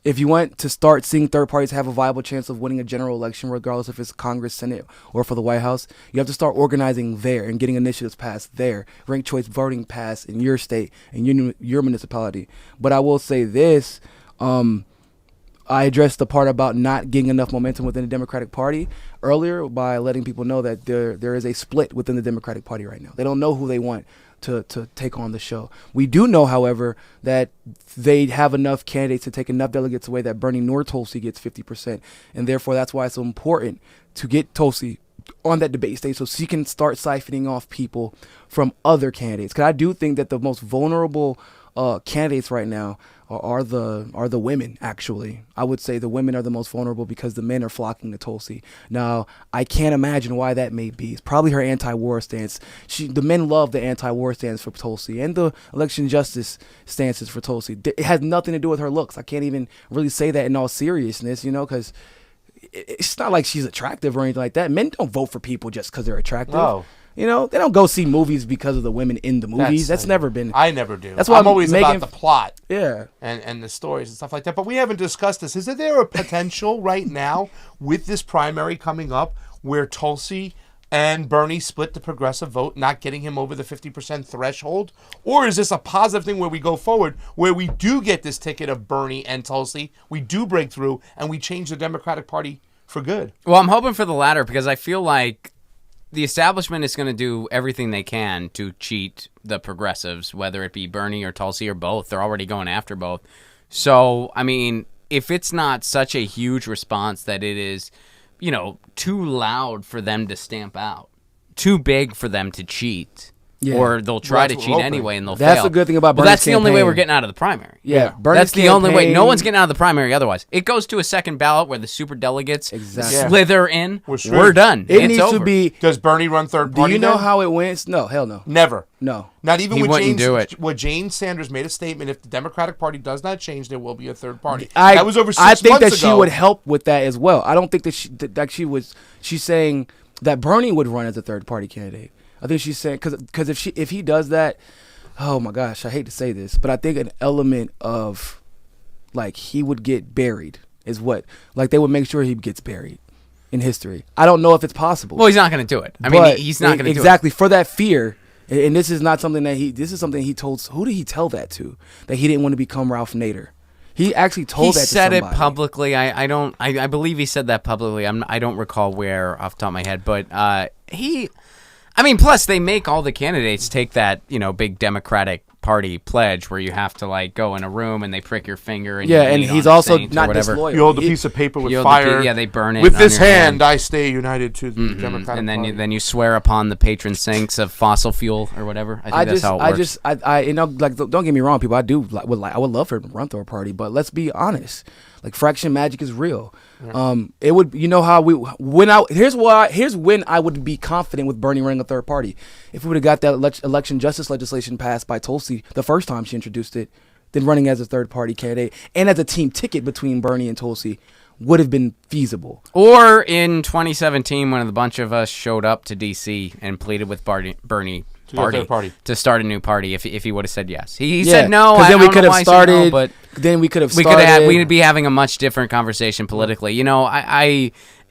if you want to start seeing third parties have a viable chance of winning a general election, regardless if it's Congress, Senate, or for the White House, you have to start organizing there and getting initiatives passed there, ranked choice voting passed in your state and your municipality. But I will say this, I addressed the part about not getting enough momentum within the Democratic Party earlier by letting people know that there is a split within the Democratic Party right now. They don't know who they want to take on the show. We do know, however, that they have enough candidates to take enough delegates away that Bernie nor Tulsi gets 50%. And therefore, that's why it's so important to get Tulsi on that debate stage so she can start siphoning off people from other candidates. Because I do think that the most vulnerable candidates right now are the women, actually. I would say the women are the most vulnerable because the men are flocking to Tulsi. Now, I can't imagine why that may be. It's probably her anti-war stance. The men love the anti-war stance for Tulsi and the election justice stances for Tulsi. It has nothing to do with her looks. I can't even really say that in all seriousness, because it's not like she's attractive or anything like that. Men don't vote for people just because they're attractive. No. They don't go see movies because of the women in the movies. That's never been. I never do. That's why I'm always about the plot. Yeah. And the stories and stuff like that. But we haven't discussed this. Is there a potential right now with this primary coming up where Tulsi and Bernie split the progressive vote, not getting him over the 50% threshold? Or is this a positive thing where we go forward, where we do get this ticket of Bernie and Tulsi, we do break through, and we change the Democratic Party for good? Well, I'm hoping for the latter because I feel like the establishment is going to do everything they can to cheat the progressives, whether it be Bernie or Tulsi or both. They're already going after both. So, I mean, if it's not such a huge response that it is, too loud for them to stamp out, too big for them to cheat, or they'll try to cheat anyway and they'll fail. That's the good thing about Bernie's that's the only way campaign. we're getting out of the primary. Yeah, that's the only way. No one's getting out of the primary otherwise. It goes to a second ballot where the super delegates slither in. We're done. It It's needs over. to be. Does Bernie run third party? Do you know then? how it wins? No, hell no. Never. No. Not even He with wouldn't Jane. do it. What Jane Sanders made a statement: if the Democratic Party does not change, there will be a third party. That was over 6 I think months that ago. she would help with that as well. I don't think that she's saying that Bernie would run as a third party candidate. I think she's saying because if he does that, oh my gosh, I hate to say this, but I think an element of like he would get buried is what they would make sure he gets buried in history. I don't know if it's possible. Well, he's not going to do it. I mean, he's not going to do it. Exactly for that fear. And this is not something this is something he told. Who did he tell that to? That he didn't want to become Ralph Nader. He actually told that to somebody. He said it publicly. I believe he said that publicly. I don't recall where off the top of my head, but plus they make all the candidates take that, big Democratic Party pledge where you have to go in a room and they prick your finger and and he's also not disloyal. You hold a piece of paper with fire. They burn it. With on this your hand, I stay united to the Democratic and then Party. then you swear upon the patron saints of fossil fuel or whatever. I think that's how it works. Don't get me wrong, people. I would love for him to run through a party, but let's be honest. Fraction magic is real. It would, here's when I would be confident with Bernie running a third party. If we would have got that election justice legislation passed by Tulsi the first time she introduced it, then running as a third party candidate and as a team ticket between Bernie and Tulsi would have been feasible. Or in 2017, when a bunch of us showed up to D.C. and pleaded with Bernie to start a new party if he would have said yes. He said no. Because then we could have started. But then we could have we'd be having a much different conversation politically.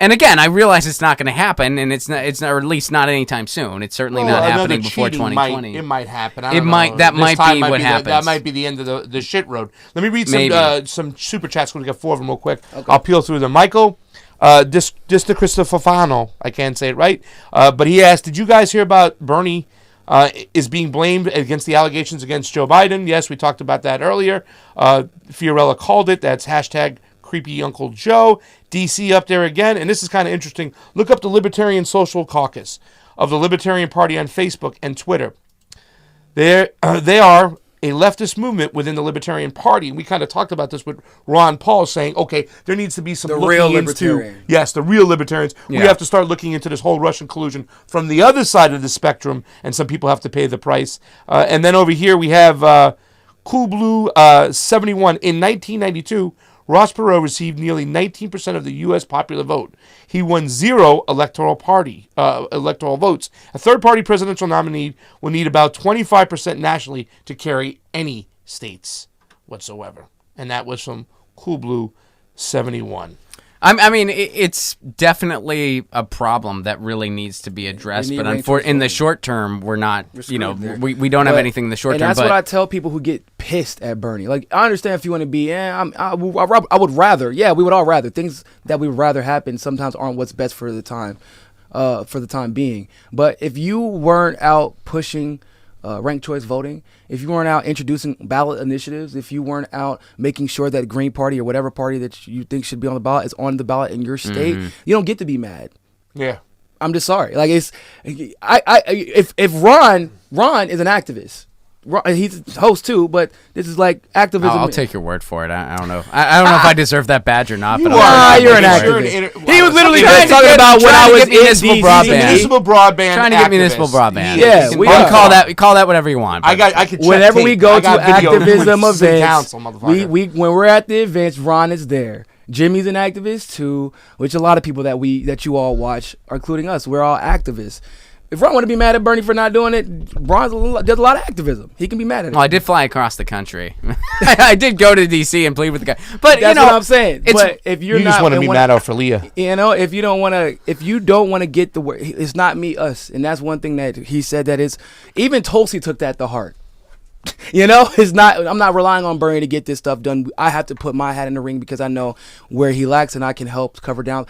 And again, I realize it's not going to happen, and it's not, or at least not anytime soon. It's certainly not happening before 2020. It might happen. That might be what happens. That might be the end of the shit road. Let me read some super chats. We're going to get 4 of them real quick. Okay. I'll peel through them. Michael, Dista Cristofano, I can't say it right, but he asked, did you guys hear about Bernie is being blamed against the allegations against Joe Biden? Yes, we talked about that earlier. Fiorella called it. That's hashtag Creepy Uncle Joe. DC up there again. And this is kind of interesting. Look up the Libertarian Social Caucus of the Libertarian Party on Facebook and Twitter. They are a leftist movement within the Libertarian Party. And we kind of talked about this with Ron Paul saying, okay, there needs to be some looking into... Yes, the real libertarians. Yeah. We have to start looking into this whole Russian collusion from the other side of the spectrum, and some people have to pay the price. And then over here we have Cool Blue 71. In 1992, Ross Perot received nearly 19% of the U.S. popular vote. He won 0 electoral votes. A third-party presidential nominee will need about 25% nationally to carry any states whatsoever. And that was from Cool Blue 71. I mean, it's definitely a problem that really needs to be addressed. But in the short term, we're not, we don't have anything in the short term. And that's what I tell people who get pissed at Bernie. I understand if you want to be, I would rather, we would all rather. Things that we would rather happen sometimes aren't what's best for the time being. But if you weren't out pushing ranked choice voting, if you weren't out introducing ballot initiatives, if you weren't out making sure that Green Party or whatever party that you think should be on the ballot is on the ballot in your state, you don't get to be mad. Yeah. I'm just sorry. If Ron is an activist, he's a host too, but this is activism. I'll take your word for it. I don't know. I don't know if I deserve that badge or not. But you're an activist. He was literally talking about when I was in municipal broadband. Municipal broadband. Trying to get municipal broadband. Yeah, we can call that whatever you want. I could check whenever tape. we go to activism events, council, when we're at the events, Ron is there. Jimmy's an activist too, which a lot of people that you all watch, including us, we're all activists. If Ron want to be mad at Bernie for not doing it, Ron does a lot of activism. He can be mad at it. Well, I did fly across the country. I did go to D.C. and plead with the guy. But that's what I'm saying. But if you just want to be mad out for Leah, if you don't want to get the word, it's not me, us, and that's one thing that he said that is. Even Tulsi took that to heart. It's not. I'm not relying on Bernie to get this stuff done. I have to put my hat in the ring because I know where he lacks and I can help cover down.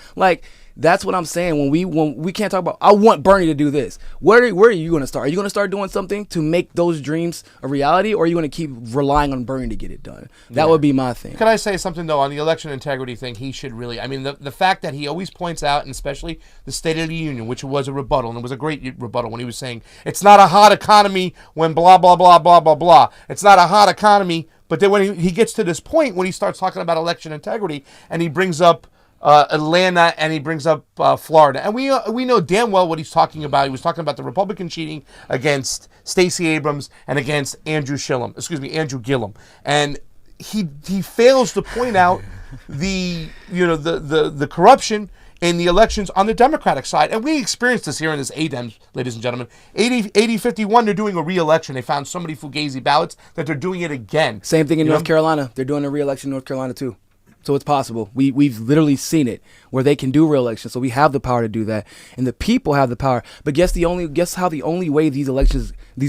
That's what I'm saying. When we can't talk about, I want Bernie to do this. Where are you going to start? Are you going to start doing something to make those dreams a reality, or are you going to keep relying on Bernie to get it done? That would be my thing. Can I say something, though, on the election integrity thing? He should really, I mean, the fact that he always points out, and especially the State of the Union, which was a rebuttal, and it was a great rebuttal when he was saying, it's not a hot economy when blah, blah, blah, blah, blah, blah. It's not a hot economy. But then when he gets to this point, when he starts talking about election integrity, and he brings up Atlanta, and he brings up Florida. And we know damn well what he's talking about. He was talking about the Republican cheating against Stacey Abrams and against Andrew Gillum. And he fails to point out the corruption in the elections on the Democratic side. And we experienced this here in this ADEMS, ladies and gentlemen. 80-51, they're doing a re-election. They found so many Fugazi ballots that they're doing it again. Same thing in North Carolina. They're doing a re-election in North Carolina, too. So it's possible. We've literally seen it where they can do re-election. So we have the power to do that, and the people have the power. But guess how the only way these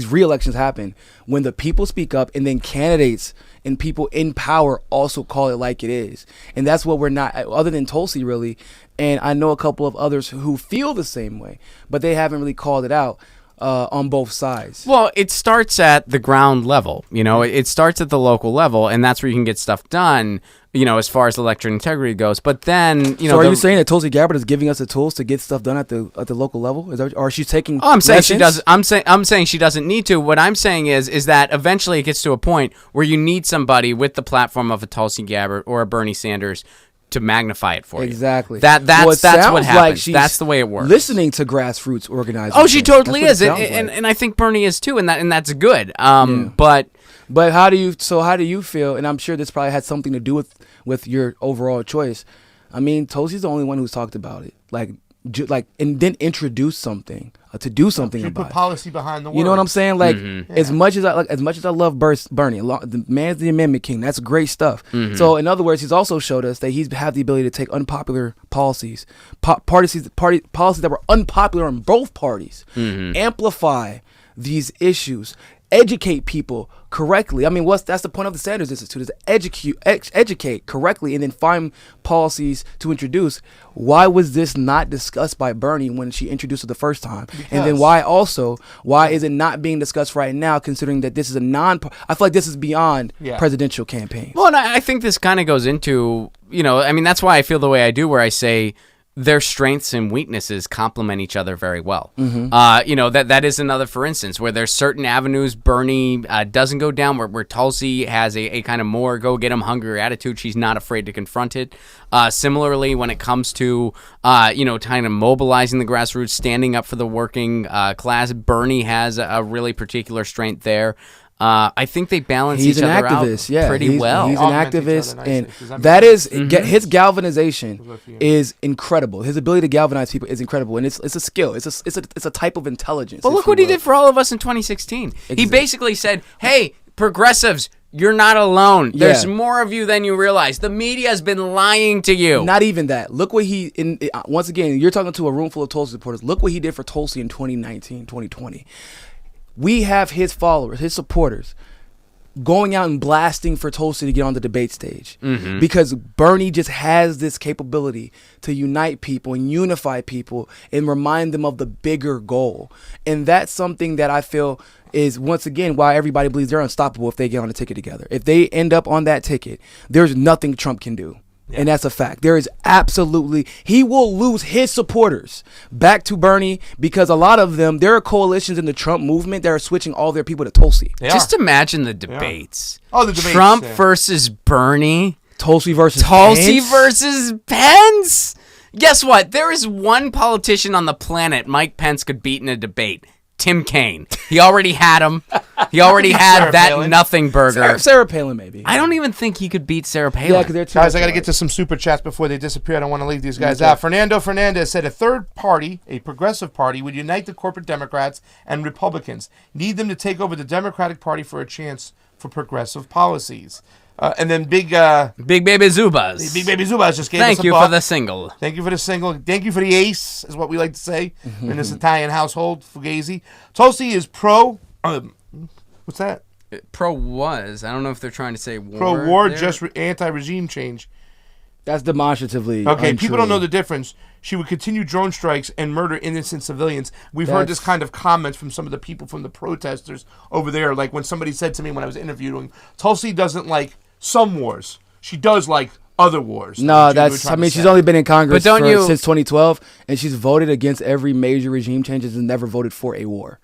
re-elections happen, when the people speak up, and then candidates and people in power also call it like it is. And that's what we're not, other than Tulsi, really. And I know a couple of others who feel the same way, but they haven't really called it out. On both sides. Well, it starts at the ground level. It starts at the local level, and that's where you can get stuff done. As far as election integrity goes. But then, so are you saying that Tulsi Gabbard is giving us the tools to get stuff done at the local level? Is that, or is she taking? Oh, I'm saying she does. I'm saying she doesn't need to. What I'm saying is that eventually it gets to a point where you need somebody with the platform of a Tulsi Gabbard or a Bernie Sanders to magnify it for you. Exactly. That's what happens. Like that's the way it works. Listening to grassroots organizers. Oh, she totally is, and I think Bernie is too, and that's good. But how do you feel? And I'm sure this probably had something to do with your overall choice. I mean, Tulsi's the only one who's talked about it, and then introduce something to do something about it. Put policy behind the word. You know what I'm saying? Like as much as I love Bernie, the man's the amendment king. That's great stuff. Mm-hmm. So in other words, he's also showed us that he's had the ability to take unpopular policies, policies that were unpopular in both parties, amplify these issues, educate people correctly. I mean, that's the point of the Sanders Institute, is to educate correctly and then find policies to introduce. Why was this not discussed by Bernie when she introduced it the first time? And then why is it not being discussed right now, considering that this is I feel like this is beyond presidential campaigns. Well, and I think this kind of goes into, that's why I feel the way I do, where I say their strengths and weaknesses complement each other very well. That is another, for instance, where there's certain avenues Bernie doesn't go down, where Tulsi has a kind of more go get 'em hungry attitude. She's not afraid to confront it. Similarly, when it comes to kind of mobilizing the grassroots, standing up for the working class, Bernie has a really particular strength there. I think they balance each other out pretty well. He's an activist, and that is his galvanization is incredible. His ability to galvanize people is incredible, and it's a skill. It's a type of intelligence. Well, look what he did for all of us in 2016. Exactly. He basically said, "Hey, progressives, you're not alone. There's more of you than you realize. The media has been lying to you." Not even that. Look what once again, you're talking to a room full of Tulsi supporters. Look what he did for Tulsi in 2019, 2020. We have his followers, his supporters, going out and blasting for Tulsi to get on the debate stage, because Bernie just has this capability to unite people and unify people and remind them of the bigger goal. And that's something that I feel is, once again, why everybody believes they're unstoppable if they get on a ticket together. If they end up on that ticket, there's nothing Trump can do. And that's a fact. There is absolutely, he will lose his supporters back to Bernie, because a lot of them, there are coalitions in the Trump movement that are switching all their people to Tulsi. Just imagine the debates. Oh, the debates. Trump versus Bernie. Tulsi versus Pence. Guess what? There is one politician on the planet Mike Pence could beat in a debate. Tim Kaine. He already had him. He already had that Palin. nothing burger. Sarah Palin, maybe. I don't even think he could beat Sarah Palin. Yeah, because guys, I got to get to some super chats before they disappear. I don't want to leave these guys out. Fernando Fernandez said a third party, a progressive party, would unite the corporate Democrats and Republicans. Need them to take over the Democratic Party for a chance for progressive policies. And then Big Baby Zubas. Big Baby Zubas just gave us a Thank you buck. for the single. Thank you for the single. Thank you for the ace, is what we like to say in this Italian household. Fugazi. Tulsi is pro. What's that? Pro was. I don't know if they're trying to say war. Pro war, just anti-regime change. That's demonstratively Okay, untrue. people don't know the difference. She would continue drone strikes and murder innocent civilians. We've heard this kind of comments from some of the people from the protesters over there. Like when somebody said to me when I was interviewing, Tulsi doesn't like some wars. She does like other wars. No, she's only been in Congress since 2012, and she's voted against every major regime changes and never voted for a war.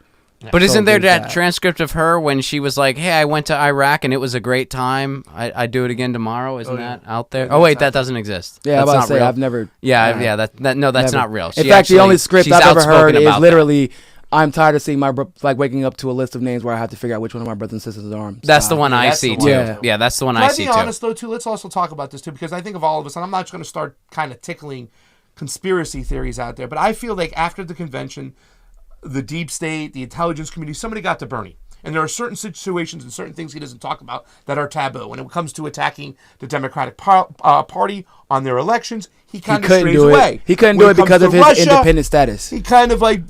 But isn't there that transcript of her when she was like, "Hey, I went to Iraq and it was a great time. I'd do it again tomorrow." Isn't that out there? Oh wait, that doesn't exist. Yeah, that's I'm about not to say real. I've never. That's never. not real. In fact, actually, the only script she's I've ever outspoken heard is about literally, "I'm tired of seeing waking up to a list of names where I have to figure out which one of my brothers and sisters are armed." That's the one I see too. Yeah, that's the one Can I see too. Can I be honest though too? Let's also talk about this too, because I think of all of us, and I'm not going to start kind of tickling conspiracy theories out there, but I feel like after the convention, the deep state, the intelligence community, somebody got to Bernie. And there are certain situations and certain things he doesn't talk about that are taboo. When it comes to attacking the Democratic Party on their elections, he kind of strays away. He couldn't do it because of his independent status. He kind of like,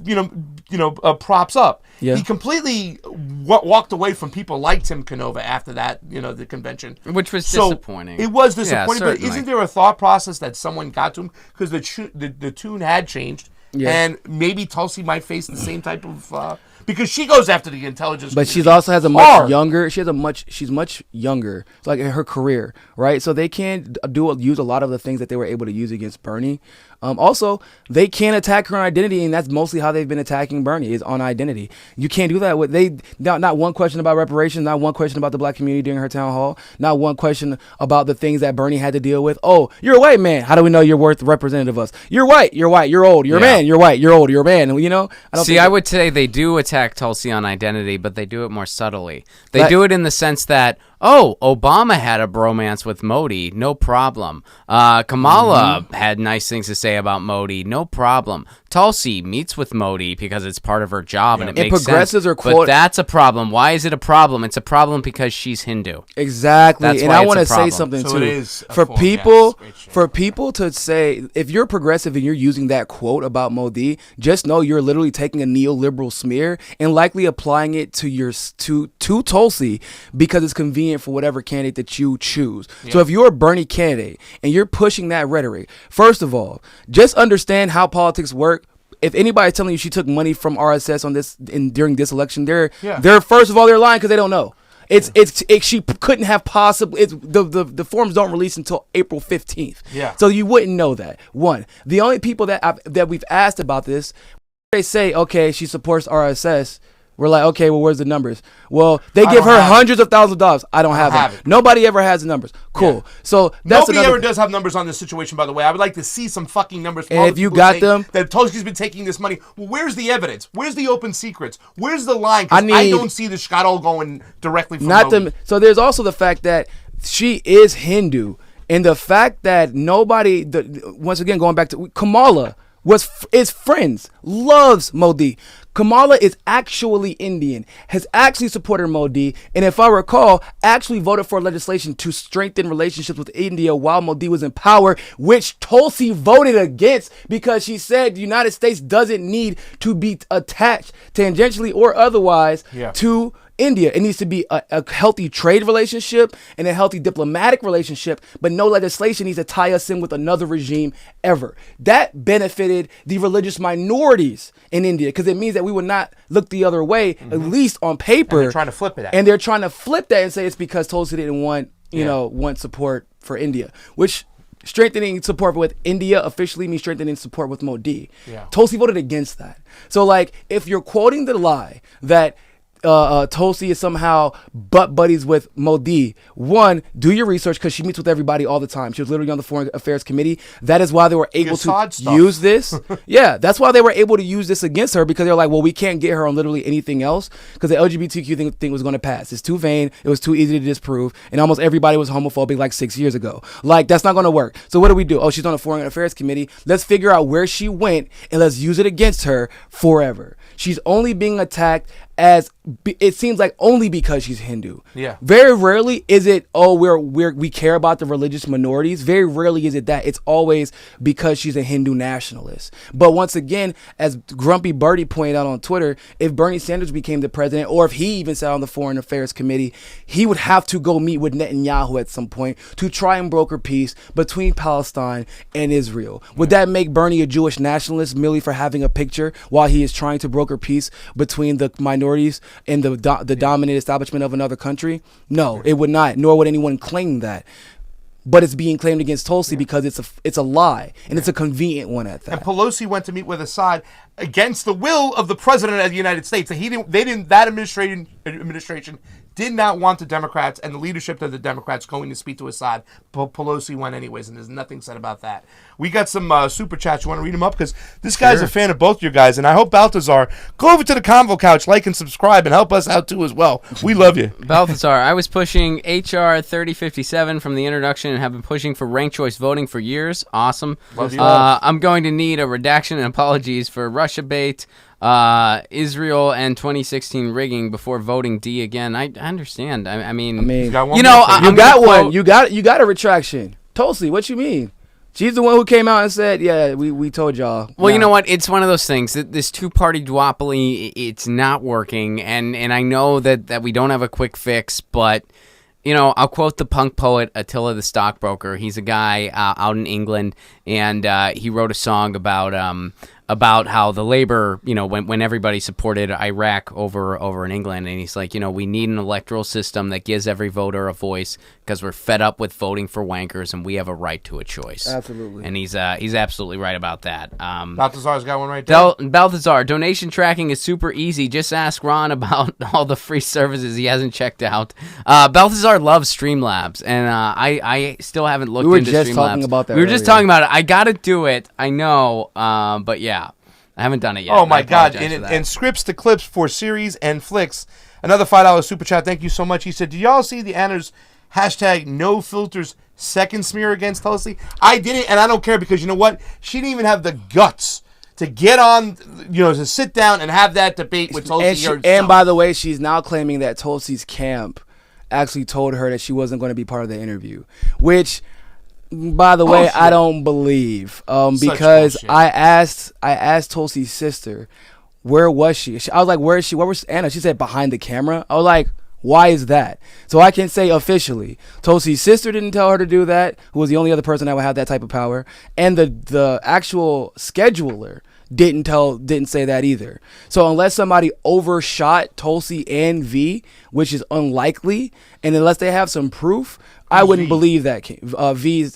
props up. Yeah. He completely walked away from people like Tim Canova after that, the convention. Which was disappointing. It was disappointing, Yeah, but isn't there a thought process that someone got to him? Because the tune had changed. Yeah. And maybe Tulsi might face the same type of because she goes after the intelligence. But she also has a much younger. She's much younger, like in her career, right? So they can't use a lot of the things that they were able to use against Bernie. Also, they can't attack her on identity, and that's mostly how they've been attacking Bernie is on identity. You can't do that with not one question about reparations, not one question about the black community during her town hall, not one question about the things that Bernie had to deal with. Oh, you're a white man. How do we know you're worth representative of us? You're white. You're old. You're a man. You're white. You're old. You're a man. I would say they do attack Tulsi on identity, but they do it more subtly. They do it in the sense that, Obama had a bromance with Modi, no problem. Kamala had nice things to say about Modi, no problem. Tulsi meets with Modi because it's part of her job and it makes progressives sense. Are but that's a problem. Why is it a problem? It's a problem because she's Hindu. Exactly. That's and why I want to say problem. something so too. It is for people to say, if you're progressive and you're using that quote about Modi, just know you're literally taking a neoliberal smear and likely applying it to Tulsi because it's convenient for whatever candidate that you choose. Yeah. So if you're a Bernie candidate and you're pushing that rhetoric, first of all, just understand how politics work. If anybody's telling you she took money from RSS during this election, they're first of all they're lying because they don't know. She couldn't have possibly. The forms don't release until April 15th. Yeah. So you wouldn't know that. One, the only people that we've asked about this, they say, okay, she supports RSS. We're like, okay, well, where's the numbers? Well, they give her hundreds of thousands of dollars. I don't have them. Nobody ever has the numbers. Cool. Yeah. So that's nobody ever does have numbers on this situation, by the way. I would like to see some fucking numbers. And if you got them, that Tulsi's been taking this money. Well, where's the evidence? Where's the open secrets? Where's the line? Because I don't see the shot all going directly from Modi. So there's also the fact that she is Hindu, and the fact that once again going back to Kamala is friends, loves Modi. Kamala is actually Indian, has actually supported Modi, and if I recall, actually voted for legislation to strengthen relationships with India while Modi was in power, which Tulsi voted against because she said the United States doesn't need to be attached tangentially or otherwise to India. It needs to be a healthy trade relationship and a healthy diplomatic relationship, but no legislation needs to tie us in with another regime ever. That benefited the religious minorities in India because it means that we would not look the other way, at least on paper. And they're trying to flip it. And they're trying to flip that and say it's because Tulsi didn't want support for India, which strengthening support with India officially means strengthening support with Modi. Yeah. Tulsi voted against that. So if you're quoting the lie that Tulsi is somehow butt buddies with Modi. One, do your research because she meets with everybody all the time. She was literally on the Foreign Affairs Committee. That is why they were able to use this. Yeah, that's why they were able to use this against her because they're like, well, we can't get her on literally anything else because the LGBTQ thing was going to pass. It's too vain. It was too easy to disprove. And almost everybody was homophobic like 6 years ago. That's not going to work. So what do? Oh, she's on the Foreign Affairs Committee. Let's figure out where she went and let's use it against her forever. she's only being attacked as it seems like only because she's Hindu. Yeah. Very rarely is it, we care about the religious minorities. Very rarely is it that. It's always because she's a Hindu nationalist. But once again, as Grumpy Birdie pointed out on Twitter, if Bernie Sanders became the president, or if he even sat on the Foreign Affairs Committee, he would have to go meet with Netanyahu at some point to try and broker peace between Palestine and Israel. Would that make Bernie a Jewish nationalist merely for having a picture while he is trying to broker peace between the minorities and the dominant establishment of another country? No, it would not, nor would anyone claim that. But it's being claimed against Tulsi because it's a lie, and it's a convenient one at that. And Pelosi went to meet with Assad against the will of the president of the United States. That administration did not want the Democrats and the leadership of the Democrats going to speak to Assad. Pelosi went anyways, and there's nothing said about that. We got some super chats. You want to read them up? Because this guy's a fan of both you guys, and I hope Balthazar, go over to the CONVO couch, like and subscribe, and help us out too as well. We love you. Balthazar, I was pushing HR 3057 from the introduction and have been pushing for ranked choice voting for years. Awesome. Love you. I'm going to need a redaction and apologies for Russia bait, Israel, and 2016 rigging before voting D again. I understand. I mean, you got one you know, more? You got one. You got a retraction. Tulsi, what you mean? She's the one who came out and said, yeah, we told y'all. Well, you know what? It's one of those things. This two-party duopoly, it's not working. And I know that we don't have a quick fix, but, you know, I'll quote the punk poet Attila the Stockbroker. He's a guy out in England, and he wrote a song about how the labor, you know, when everybody supported Iraq over in England, and he's like, you know, we need an electoral system that gives every voter a voice because we're fed up with voting for wankers, and we have a right to a choice. Absolutely. And he's absolutely right about that. Balthazar's got one right there. Balthazar, donation tracking is super easy. Just ask Ron about all the free services he hasn't checked out. Balthazar loves Streamlabs, and I still haven't looked into Streamlabs. We were just talking about that We were just talking about it. I got to do it. I know, but yeah. I haven't done it yet. Oh my God! And scripts to clips for series and flicks. Another $5 super chat. Thank you so much. He said, "Did y'all see the Anna's hashtag no filters second smear against Tulsi?" I didn't, and I don't care because you know what? She didn't even have the guts to get on, you know, to sit down and have that debate with Tulsi. And by the way, she's now claiming that Tulsi's camp actually told her that she wasn't going to be part of the interview, which, by the way, I don't believe, because I asked Tulsi's sister, where was she? I was like, where is she? Where was Anna? She said behind the camera. I was like, why is that? So I can say officially, Tulsi's sister didn't tell her to do that, who was the only other person that would have that type of power, and the actual scheduler didn't say that either. So unless somebody overshot Tulsi and V, which is unlikely, and unless they have some proof, I wouldn't believe that V's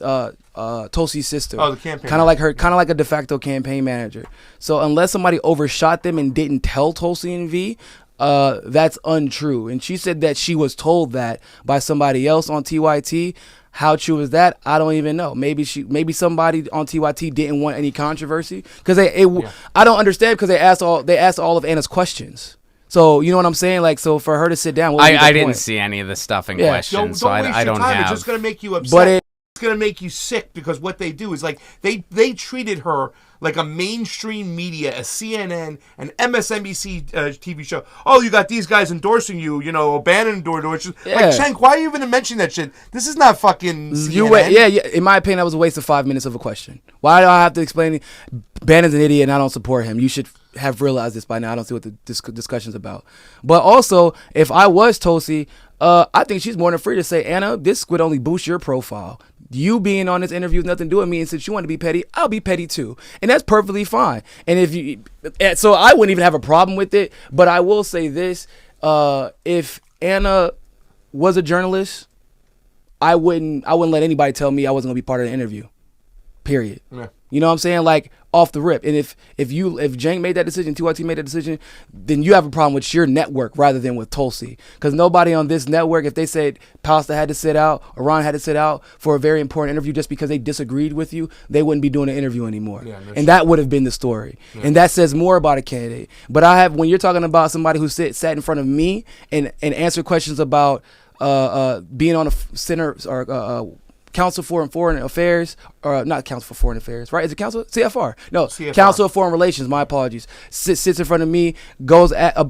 Tulsi's sister. Oh, the campaign. Kind of like a de facto campaign manager. So unless somebody overshot them and didn't tell Tulsi and V, that's untrue. And she said that she was told that by somebody else on TYT. How true is that? I don't even know. Maybe somebody on TYT didn't want any controversy because I don't understand because they asked all of Anna's questions. So you know what I'm saying? Like, so for her to sit down, I didn't see any of the stuff in question, don't so I don't have. It's just gonna make you upset. But it's gonna make you sick because what they do is like they treated her like a mainstream media, a CNN, an MSNBC TV show. Oh, you got these guys endorsing you, you know, O'Bannon endorsing. Yeah. Like, Cenk, why are you even mentioning that shit? This is not fucking CNN. Yeah. In my opinion, that was a waste of 5 minutes of a question. Why do I have to explain it? Bannon's an idiot and I don't support him. You should have realized this by now. I don't see what the discussion's about. But also, if I was Tulsi, I think she's more than free to say, Anna, this would only boost your profile. You being on this interview has nothing to do with me, and since you want to be petty, I'll be petty too, and that's perfectly fine. And so I wouldn't even have a problem with it. But I will say this: if Anna was a journalist, I wouldn't let anybody tell me I wasn't gonna be part of the interview. Period. Yeah. You know what I'm saying? Like, off the rip. And if Cenk made that decision, TYT made that decision, then you have a problem with your network rather than with Tulsi. Because nobody on this network, if they said Palestine had to sit out, Iran had to sit out for a very important interview just because they disagreed with you, they wouldn't be doing an interview anymore. Yeah, and that would have been the story. Yeah. And that says more about a candidate. But when you're talking about somebody who sat in front of me and answered questions about being on a center or Council for Foreign Affairs, or not Council for Foreign Affairs, right? Is it Council? CFR. No, CFR. Council of Foreign Relations, my apologies. Sits in front of me,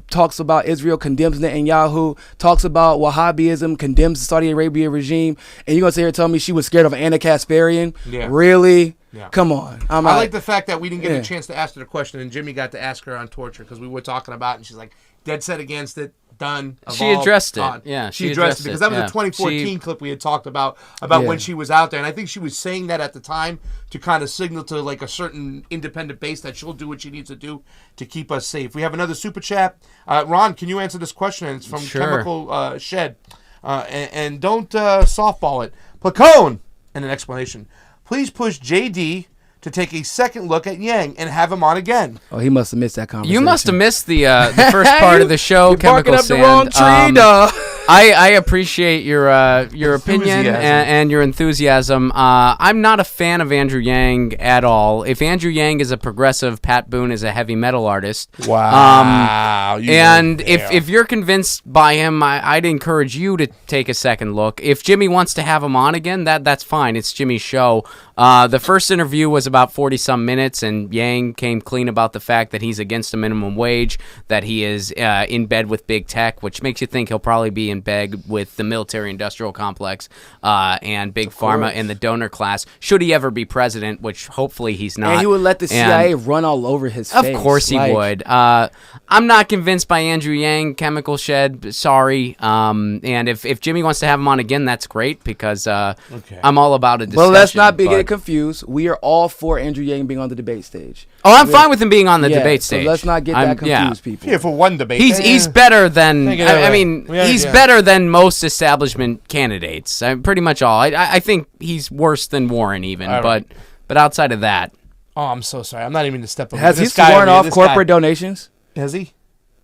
talks about Israel, condemns Netanyahu, talks about Wahhabism, condemns the Saudi Arabia regime, and you're going to sit here and tell me she was scared of Anna Kasparian? Yeah. Really? Yeah. Come on. I like the fact that we didn't get a chance to ask her the question, and Jimmy got to ask her on torture because we were talking about it, and she's like, dead set against it. Done. She addressed it. On. Yeah, she addressed it because that was a 2014 clip we had talked about when she was out there, and I think she was saying that at the time to kind of signal to like a certain independent base that she'll do what she needs to do to keep us safe. We have another super chat. Ron, can you answer this question? It's from Chemical Shed, and don't softball it. Placone, and an explanation. Please push JD to take a second look at Yang and have him on again. Oh, he must have missed that conversation. You must have missed the first part of the show, Chemical up Sand. the wrong tree, dog. I appreciate your opinion and your enthusiasm. I'm not a fan of Andrew Yang at all. If Andrew Yang is a progressive, Pat Boone is a heavy metal artist. Wow. And if you're convinced by him, I'd encourage you to take a second look. If Jimmy wants to have him on again, that's fine. It's Jimmy's show. The first interview was about 40-some minutes, and Yang came clean about the fact that he's against the minimum wage, that he is in bed with big tech, which makes you think he'll probably be in bed with the military-industrial complex and big pharma and the donor class, should he ever be president, which hopefully he's not. And he would let the CIA run all over his face. Of course he would. I'm not convinced by Andrew Yang, Chemical Shed. Sorry. And if Jimmy wants to have him on again, that's great, because I'm all about a discussion. Well, let's not get confused. We are all for Andrew Yang being on the debate stage. Oh, I'm fine with him being on the debate stage. So let's not get that confused, people. Here for one debate. He's better than. He's better than most establishment candidates. Pretty much all. I think he's worse than Warren even. Right. But outside of that. Oh, I'm so sorry. I'm not even to step up. Has he sworn off corporate donations? Has he?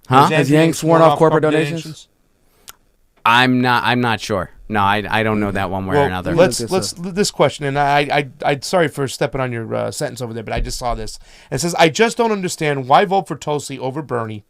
Huh? Has Yang sworn off corporate donations? I'm not sure. No, I don't know that one way or another. Let's this question, and I sorry for stepping on your sentence over there, but I just saw this. It says, I just don't understand why vote for Tulsi over Bernie.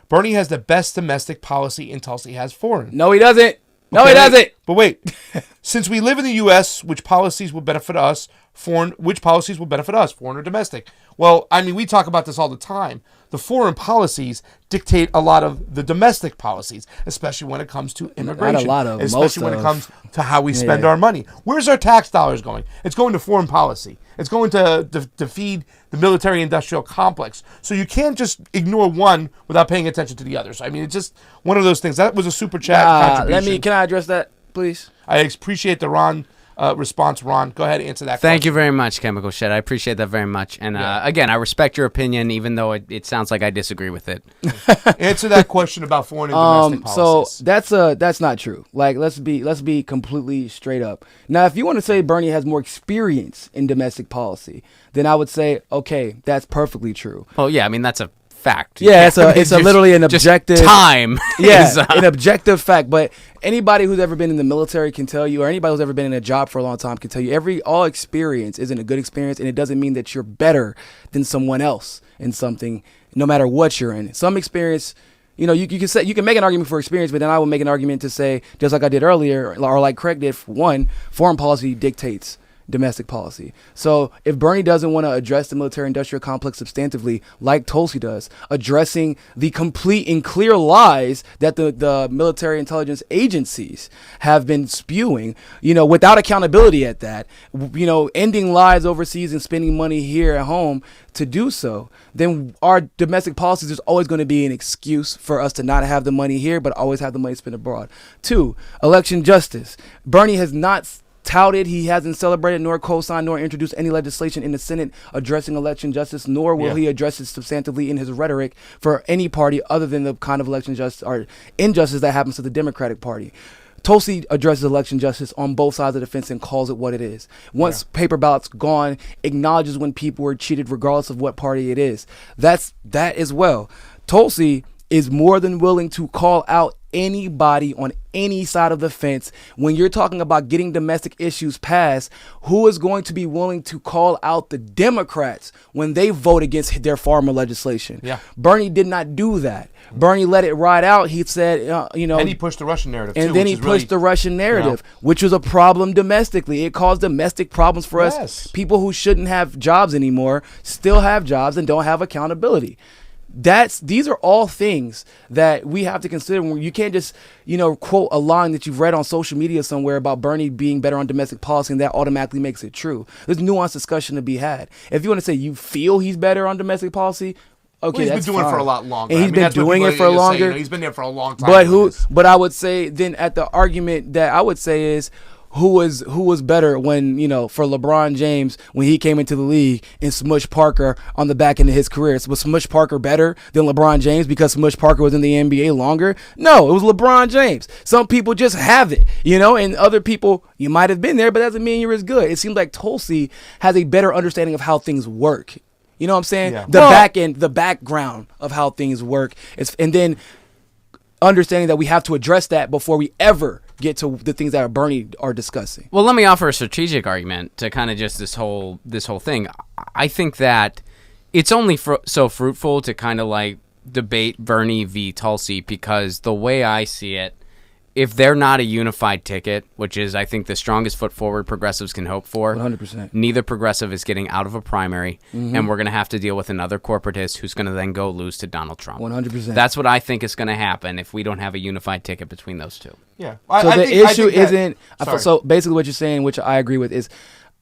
Bernie has the best domestic policy, and Tulsi has foreign. No, he doesn't. No, he doesn't. But wait, since we live in the U.S., which policies will benefit us? Foreign or domestic? Well, I mean, we talk about this all the time. The foreign policies dictate a lot of the domestic policies, especially when it comes to immigration. Not a lot of, especially when it comes to how we spend our money. Where's our tax dollars going? It's going to foreign policy. It's going to feed the military-industrial complex. So you can't just ignore one without paying attention to the others. I mean, it's just one of those things. That was a super chat contribution. Can I address that, please? I appreciate the Ron response. Ron, go ahead and answer that question. Thank you very much, Chemical Shed. I appreciate that very much. And again, I respect your opinion, even though it sounds like I disagree with it. Answer that question about foreign and domestic policies. So that's not true. Like, let's be completely straight up. Now, if you want to say Bernie has more experience in domestic policy, then I would say, okay, that's perfectly true. Well, yeah, I mean, that's a fact. Yeah, it's literally an objective time. Yeah, an objective fact. But anybody who's ever been in the military can tell you, or anybody who's ever been in a job for a long time can tell you, all experience isn't a good experience, and it doesn't mean that you're better than someone else in something, no matter what you're in. Some experience, you can make an argument for experience, but then I would make an argument to say, just like I did earlier, or like Craig did, foreign policy dictates domestic policy. So if Bernie doesn't want to address the military-industrial complex substantively, like Tulsi does, addressing the complete and clear lies that the military intelligence agencies have been spewing, without accountability at that, ending lies overseas and spending money here at home to do so, then our domestic policies is always going to be an excuse for us to not have the money here, but always have the money spent abroad. 2, election justice. Bernie has not touted, he hasn't celebrated nor co-signed nor introduced any legislation in the Senate addressing election justice, nor will he address it substantively in his rhetoric for any party other than the kind of election justice or injustice that happens to the Democratic Party. Tulsi addresses election justice on both sides of the fence and calls it what it is. Once paper ballots gone, acknowledges when people were cheated regardless of what party it is. That as well. Tulsi is more than willing to call out anybody on any side of the fence. When you're talking about getting domestic issues passed, who is going to be willing to call out the Democrats when they vote against their pharma legislation? Yeah. Bernie did not do that. Bernie let it ride out. He said, and he pushed the Russian narrative, and too, then he pushed the Russian narrative, which was a problem domestically. It caused domestic problems for us. People who shouldn't have jobs anymore still have jobs and don't have accountability. These are all things that we have to consider. When you can't just, quote a line that you've read on social media somewhere about Bernie being better on domestic policy, and that automatically makes it true. There's nuanced discussion to be had. If you want to say you feel he's better on domestic policy, okay, he's been doing it for a lot longer. And he's been doing it for longer. He's been there for a long time. But I would say then at the argument that I would say is, who was better when, for LeBron James when he came into the league and Smush Parker on the back end of his career? Was Smush Parker better than LeBron James because Smush Parker was in the NBA longer? No, it was LeBron James. Some people just have it, and other people, you might have been there, but that doesn't mean you're as good. It seems like Tulsi has a better understanding of how things work. You know what I'm saying? Yeah. The background of how things work. And then understanding that we have to address that before we ever get to the things that Bernie are discussing. Well, let me offer a strategic argument to kind of just this whole thing. I think that it's only so fruitful to kind of like debate Bernie v. Tulsi, because the way I see it, if they're not a unified ticket, which is, I think, the strongest foot forward progressives can hope for, 100%. Neither progressive is getting out of a primary, and we're going to have to deal with another corporatist who's going to then go lose to Donald Trump. 100%. That's what I think is going to happen if we don't have a unified ticket between those two. Yeah. So basically what you're saying, which I agree with, is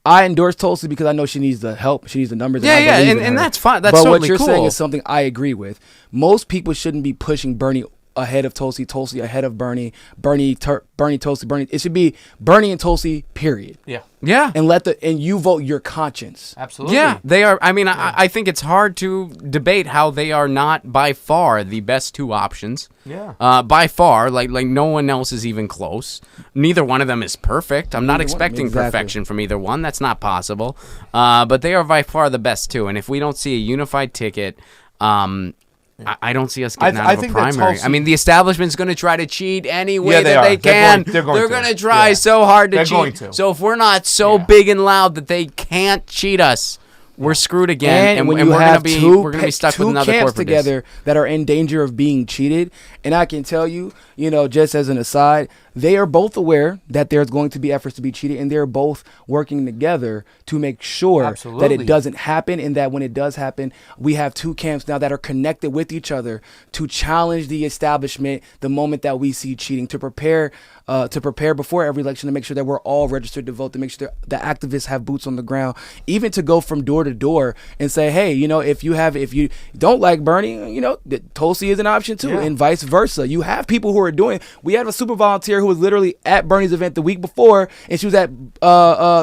I endorse Tulsi because I know she needs the help. She needs the numbers. And that's fine. That's totally cool. But what you're saying is something I agree with. Most people shouldn't be pushing Bernie ahead of Tulsi, Tulsi ahead of Bernie, Tulsi, Bernie. It should be Bernie and Tulsi, period. Yeah. And you vote your conscience. Absolutely. Yeah, they are. I mean, I think it's hard to debate how they are not by far the best two options. Yeah. By far, like no one else is even close. Neither one of them is perfect. I'm not expecting perfection from either one. That's not possible. But they are by far the best two. And if we don't see a unified ticket, I don't see us getting out of a primary. I mean, the establishment's going to try to cheat any way that they can. They're going to try so hard to cheat. So if we're not so big and loud that they can't cheat us, we're screwed again. And when you we're have going to be stuck with another camps corporatist together that are in danger of being cheated. And I can tell you, just as an aside, they are both aware that there's going to be efforts to be cheated, and they're both working together to make sure that it doesn't happen, and that when it does happen, we have two camps now that are connected with each other to challenge the establishment the moment that we see cheating, to prepare before every election, to make sure that we're all registered to vote, to make sure that the activists have boots on the ground, even to go from door to door and say, hey, if you don't like Bernie, Tulsi is an option too, and vice versa. You have people who are doing. We had a super volunteer who was literally at Bernie's event the week before, and she was at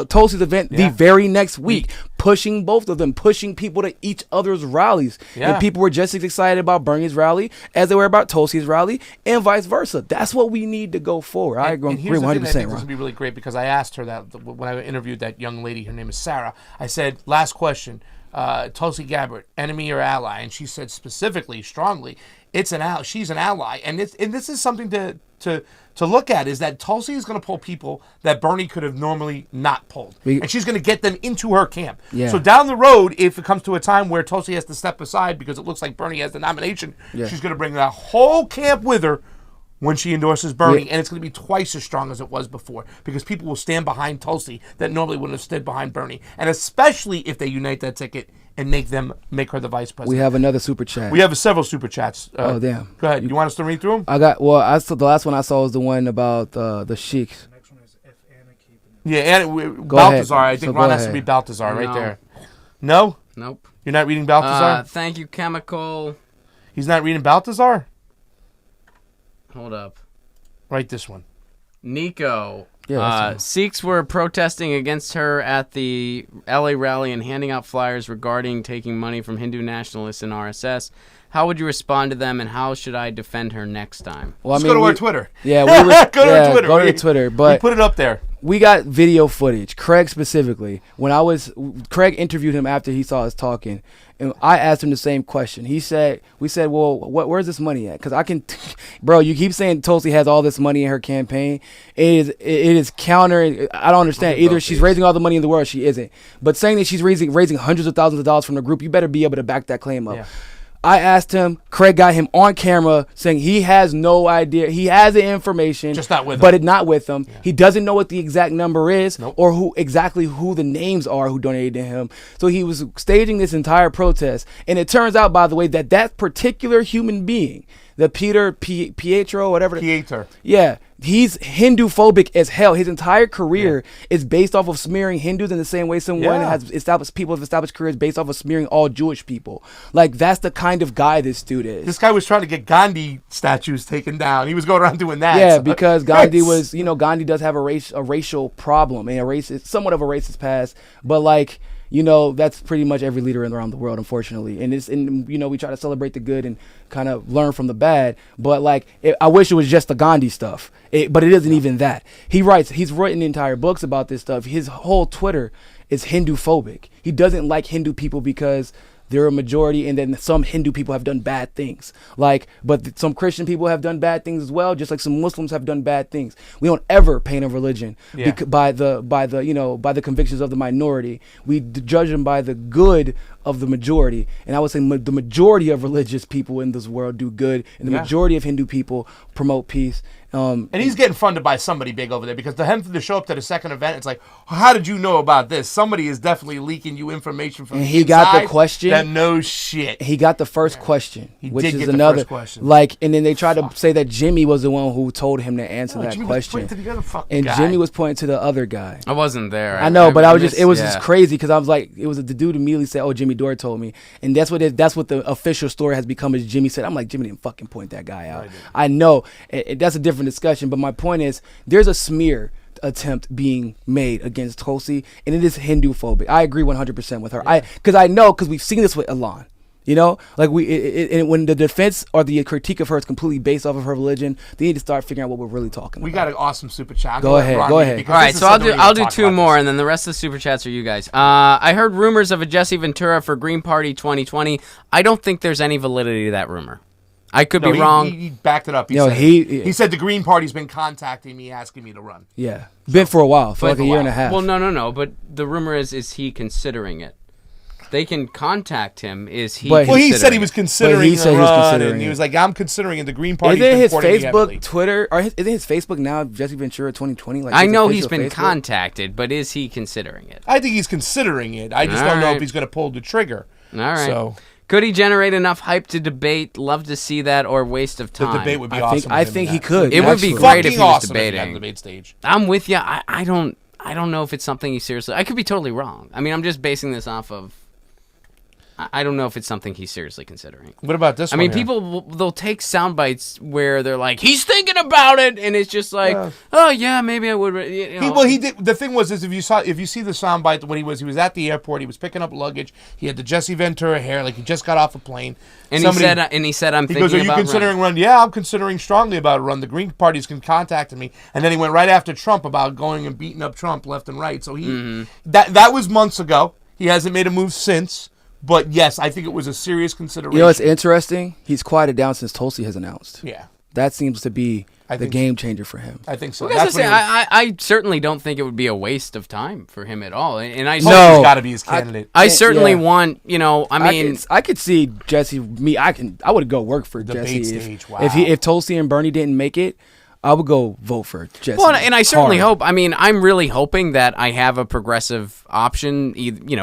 Tulsi's event the very next week, pushing both of them, pushing people to each other's rallies. And people were just as excited about Bernie's rally as they were about Tulsi's rally, and vice versa. That's what we need to go forward. I agree 100%. I think this would be really great, because I asked her that when I interviewed that young lady. Her name is Sarah. I said, last question, Tulsi Gabbard, enemy or ally? And she said specifically, strongly, it's an ally. She's an ally, and this is something to look at, is that Tulsi is going to pull people that Bernie could have normally not pulled, and she's going to get them into her camp. Yeah. So down the road, if it comes to a time where Tulsi has to step aside because it looks like Bernie has the nomination, she's going to bring that whole camp with her when she endorses Bernie, and it's going to be twice as strong as it was before, because people will stand behind Tulsi that normally wouldn't have stood behind Bernie, and especially if they unite that ticket and make her the vice president. We have another super chat. We have several super chats. Oh, damn. Go ahead. You want us to read through them? The last one I saw was the one about the sheiks. The next one is if Anna keeping it. Yeah, Baltazar. I think Ron has to be Baltazar right there. No? Nope. You're not reading Baltazar? Thank you, Chemical. He's not reading Baltazar? Hold up. Write this one. Niko. Yeah, Sikhs were protesting against her at the LA rally and handing out flyers regarding taking money from Hindu nationalists and RSS. How would you respond to them, and how should I defend her next time? Well, go to our Twitter. Yeah, go to Twitter. Go to Twitter. But we put it up there. we got video footage. Craig specifically, Craig interviewed him after he saw us talking, and I asked him the same question. We said, well, where's this money at? Because bro, you keep saying Tulsi has all this money in her campaign. It is counter. I don't understand. Either she's raising all the money in the world, she isn't. But saying that she's raising hundreds of thousands of dollars from the group, you better be able to back that claim up. Yeah. I asked him, Craig got him on camera saying he has no idea. He has the information, just not with him. But it's not with him. Yeah. He doesn't know what the exact number is, nope. or who the names are who donated to him. So he was staging this entire protest. And it turns out, by the way, that particular human being, the Pietro, whatever. Pieter. Yeah. He's Hindu phobic as hell. His entire career is based off of smearing Hindus in the same way people have established careers based off of smearing all Jewish people. Like, that's the kind of guy this dude is. This guy was trying to get Gandhi statues taken down. He was going around doing that. Yeah, because Gandhi Gandhi does have a racial problem and somewhat of a racist past, but like, that's pretty much every leader around the world, unfortunately. And we try to celebrate the good and kind of learn from the bad. But like, I wish it was just the Gandhi stuff. But it isn't even that. He's written entire books about this stuff. His whole Twitter is Hindu phobic. He doesn't like Hindu people because they're a majority, and then some Hindu people have done bad things. But some Christian people have done bad things as well, just like some Muslims have done bad things. We don't ever paint a religion by the convictions of the minority. We judge them by the good of the majority. And I would say the majority of religious people in this world do good, and the majority of Hindu people promote peace. And he's getting funded by somebody big over there, because to show up to the second event, it's like, how did you know about this? Somebody is definitely leaking you information from he got the question. That knows shit. He got the first question, which did is get another the first question. And then they tried to say that Jimmy was the one who told him to answer that Jimmy question. was pointing to the other fucking and guy. Jimmy was pointing to the other guy. I wasn't there. I know, but it was just crazy, because I was like, the dude immediately said, "Oh, Jimmy Dore told me," and that's what the official story has become, is Jimmy said. I'm like, Jimmy didn't fucking point that guy out. I know. That's a different discussion, but my point is, there's a smear attempt being made against Tulsi, and it is Hindu phobic. I agree 100% with her. Because we've seen this with Ilan. When the defense or the critique of her is completely based off of her religion, they need to start figuring out what we're really talking about. We got an awesome super chat. Go ahead. All right, so I'll do two more, and then the rest of the super chats are you guys. I heard rumors of a Jesse Ventura for Green Party 2020. I don't think there's any validity to that rumor. I could be wrong. He backed it up. He said the Green Party's been contacting me, asking me to run. Yeah, been for a while, for like a year and a half. Well, no. But the rumor is he considering it? They can contact him. Is he? Well, he said he was considering the run, and he was like, "I'm considering it." The Green Party. Isn't his Facebook, Twitter, or isn't his Facebook now Jesse Ventura 2020? Like, I know he's been contacted, but is he considering it? I think he's considering it. I just don't know if he's going to pull the trigger. All right. So. Could he generate enough hype to debate? Love to see that, or waste of time. The debate would be awesome. I think he could. It would be great if he was debating. If he had a debate stage. I'm with you. I don't know if it's something he seriously. I could be totally wrong. I mean, I'm just basing this off of. I don't know if it's something he's seriously considering. What about this one? I mean, people, they'll take sound bites where they're like, he's thinking about it, and it's just like, oh, yeah, maybe I would. He did. The thing was, is if you see the sound bite when he was at the airport, he was picking up luggage. He had the Jesse Ventura hair, like he just got off a plane. And he said, I'm thinking about He goes, are you considering run? Yeah, I'm considering strongly about a run. The Green Party's contacted me. And then he went right after Trump about going and beating up Trump left and right. So that was months ago. He hasn't made a move since. But yes, I think it was a serious consideration. You know what's interesting? He's quieted down since Tulsi has announced. Yeah. That seems to be the game changer for him. I think so. I certainly don't think it would be a waste of time for him at all. And I Tulsi's got to be his candidate. I certainly want, I could see Jesse. I would go work for debate Jesse stage. Wow. if Tulsi and Bernie didn't make it. I would go vote for Jesse. Well, and I certainly hope. I mean, I'm really hoping that I have a progressive option.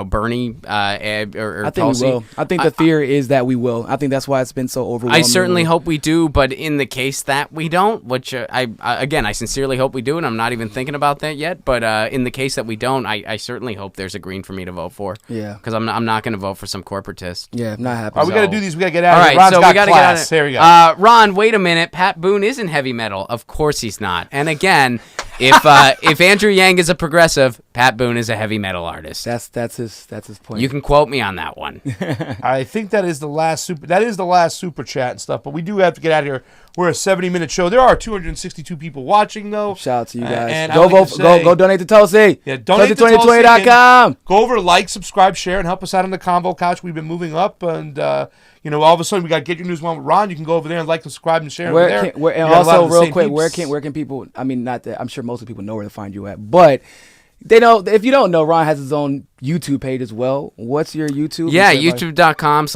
Bernie or I think Tulsi. we will. I think the fear is that we will. I think that's why it's been so overwhelming. I certainly hope we do, but in the case that we don't, which I sincerely hope we do, and I'm not even thinking about that yet. But in the case that we don't, I certainly hope there's a Green for me to vote for. Yeah, because I'm not going to vote for some corporatist. Yeah, not happy. All right, we got to do these. We got to get out of here. All right, so we got to get out of here. There we go. Ron, wait a minute. Pat Boone isn't heavy metal. Of course he's not. And again, if Andrew Yang is a progressive, Pat Boone is a heavy metal artist. That's his point. You can quote me on that one. I think that is the last super chat and stuff, but we do have to get out of here. We're a 70-minute show. There are 262 people watching, though. Shout out to you guys. And go donate to Tulsi. Yeah, donate to Tulsi2020.com. Go over, like, subscribe, share, and help us out on the CONVO couch. We've been moving up, and all of a sudden we got Get Your News One with Ron. You can go over there and like, subscribe, and share. And also, real quick, where can people? I mean, not that I'm sure most of the people know where to find you at, but. They know, if you don't know, Ron has his own YouTube page as well. What's your YouTube? Yeah, youtube.com/Ron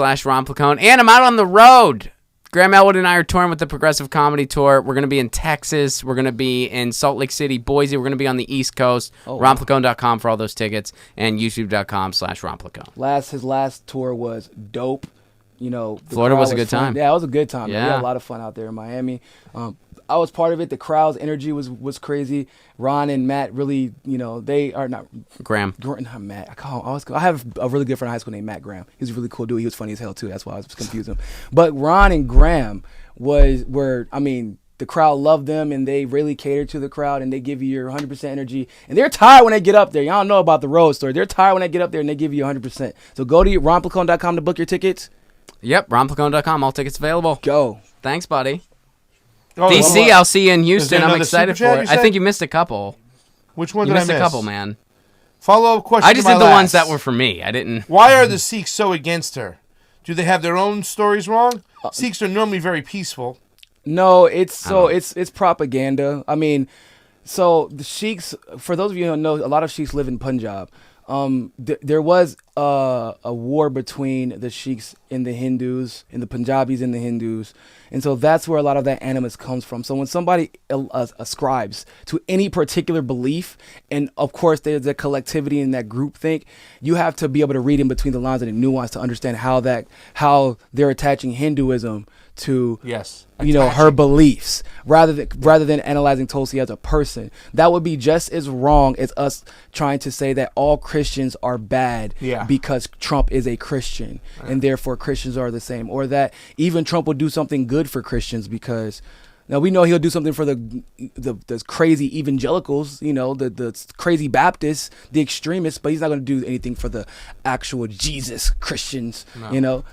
Placone. And I'm out on the road. Graham Elwood and I are touring with the Progressive Comedy Tour. We're going to be in Texas. We're going to be in Salt Lake City, Boise. We're going to be on the East Coast. RonPlacone.com for all those tickets. And youtube.com/Ron Placone. His last tour was dope. Florida was a good time. Yeah, it was a good time. Yeah. We had a lot of fun out there in Miami. I was part of it. The crowd's energy was crazy. Ron and Matt really, they are not Graham. Not Matt. I have a really good friend in high school named Matt Graham. He was a really cool dude. He was funny as hell too. That's why I was confusing him. But Ron and Graham the crowd loved them, and they really catered to the crowd, and they give you your 100% energy. And they're tired when they get up there. Y'all know about the road story. They're tired when they get up there, and they give you 100%. So go to ronplacone.com to book your tickets. Yep, ronplacone.com. All tickets available. Go. Thanks, buddy. Oh, DC, I'll see you in Houston. I'm excited for it. I think you missed a couple. Which one did I miss? You missed a couple, man. man. Follow-up question. I just did the ones that were for me. I didn't. Why are the Sikhs so against her? Do they have their own stories wrong? Sikhs are normally very peaceful. No, it's propaganda. I mean, so the Sheiks, for those of you who don't know, a lot of Sheiks live in Punjab. There was a war between the Sheiks and the Hindus, and the Punjabis and the Hindus, and so that's where a lot of that animus comes from. So when somebody ascribes to any particular belief, and of course there's a collectivity in that groupthink, you have to be able to read in between the lines and the nuance to understand how they're attaching Hinduism to her beliefs rather than analyzing Tulsi as a person. That would be just as wrong as us trying to say that all Christians are bad because Trump is a Christian and therefore Christians are the same, or that even Trump will do something good for Christians because now we know he'll do something for the crazy evangelicals, the crazy Baptists, the extremists, but he's not going to do anything for the actual Jesus Christians,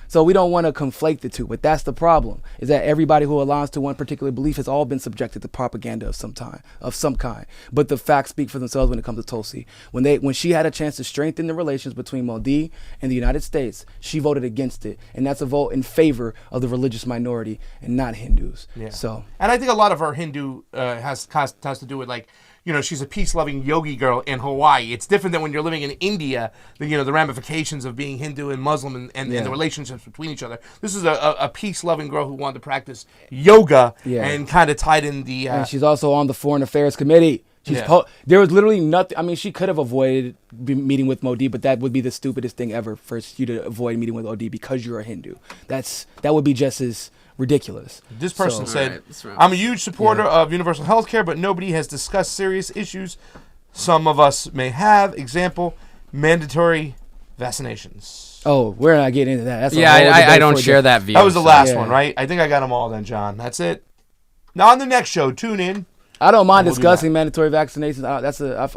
So we don't want to conflate the two, but that's the problem, is that everybody who aligns to one particular belief has all been subjected to propaganda of some kind. But the facts speak for themselves when it comes to Tulsi. When she had a chance to strengthen the relations between Modi and the United States, she voted against it, and that's a vote in favor of the religious minority and not Hindus. Yeah. So. And I think a lot of her Hindu has to do with, like, she's a peace-loving yogi girl in Hawaii. It's different than when you're living in India, the ramifications of being Hindu and Muslim and the relationships between each other. This is a peace-loving girl who wanted to practice yoga and kind of tied in the... and she's also on the Foreign Affairs Committee. There was literally nothing. I mean, she could have avoided meeting with Modi, but that would be the stupidest thing ever for you to avoid meeting with Modi because you're a Hindu. That would be just as ridiculous. This person said, I'm a huge supporter of universal health care, but nobody has discussed serious issues some of us may have. Example, mandatory vaccinations. Oh, we're not getting into that. That's I don't share that view. That was the last one, right? I think I got them all then, John. That's it. Now on the next show, tune in. I don't mind discussing mandatory vaccinations. I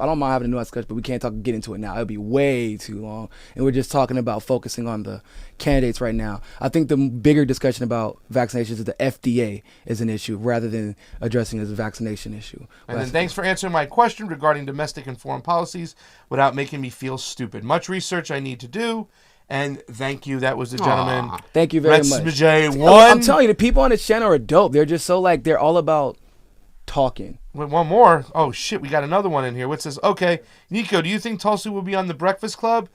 don't mind having a nuanced discussion, but we can't get into it now. It would be way too long. And we're just talking about focusing on the candidates right now. I think the bigger discussion about vaccinations is the FDA is an issue rather than addressing it as a vaccination issue. And then thanks for answering my question regarding domestic and foreign policies without making me feel stupid. Much research I need to do. And thank you. That was the gentleman. Thank you very much. I'm telling you, the people on this channel are dope. They're just so they're all about talking. Wait, one more. Oh shit, we got another one in here. What's this? Okay, Niko, do you think Tulsi will be on the Breakfast Club?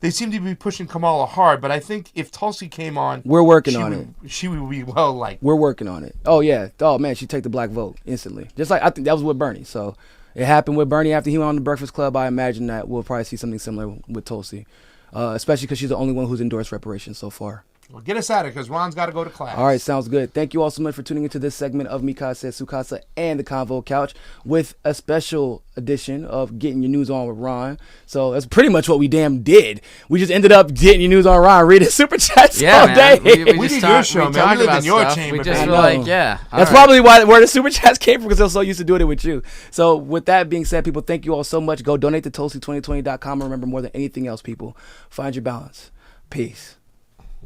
They seem to be pushing Kamala hard, but I think if Tulsi came on, we're working on it. She would be well liked. We're working on it. Oh yeah. Oh man, she'd take the black vote instantly. Just like I think that was with Bernie. So it happened with Bernie after he went on the Breakfast Club. I imagine that we'll probably see something similar with Tulsi, especially because she's the only one who's endorsed reparations so far. Well, get us out of here because Ron's got to go to class. All right, sounds good. Thank you all so much for tuning into this segment of Mikasa, Sukasa, and the Convo Couch with a special edition of Getting Your News On with Ron. So that's pretty much what we damn did. We just ended up getting your news on Ron, reading super chats all day. We did your show, man. We live in your chamber. We just were like, yeah. That's probably where the super chats came from because I was so used to doing it with you. So with that being said, people, thank you all so much. Go donate to Tulsi2020.com. Remember, more than anything else, people, find your balance. Peace.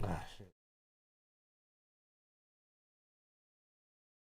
All right.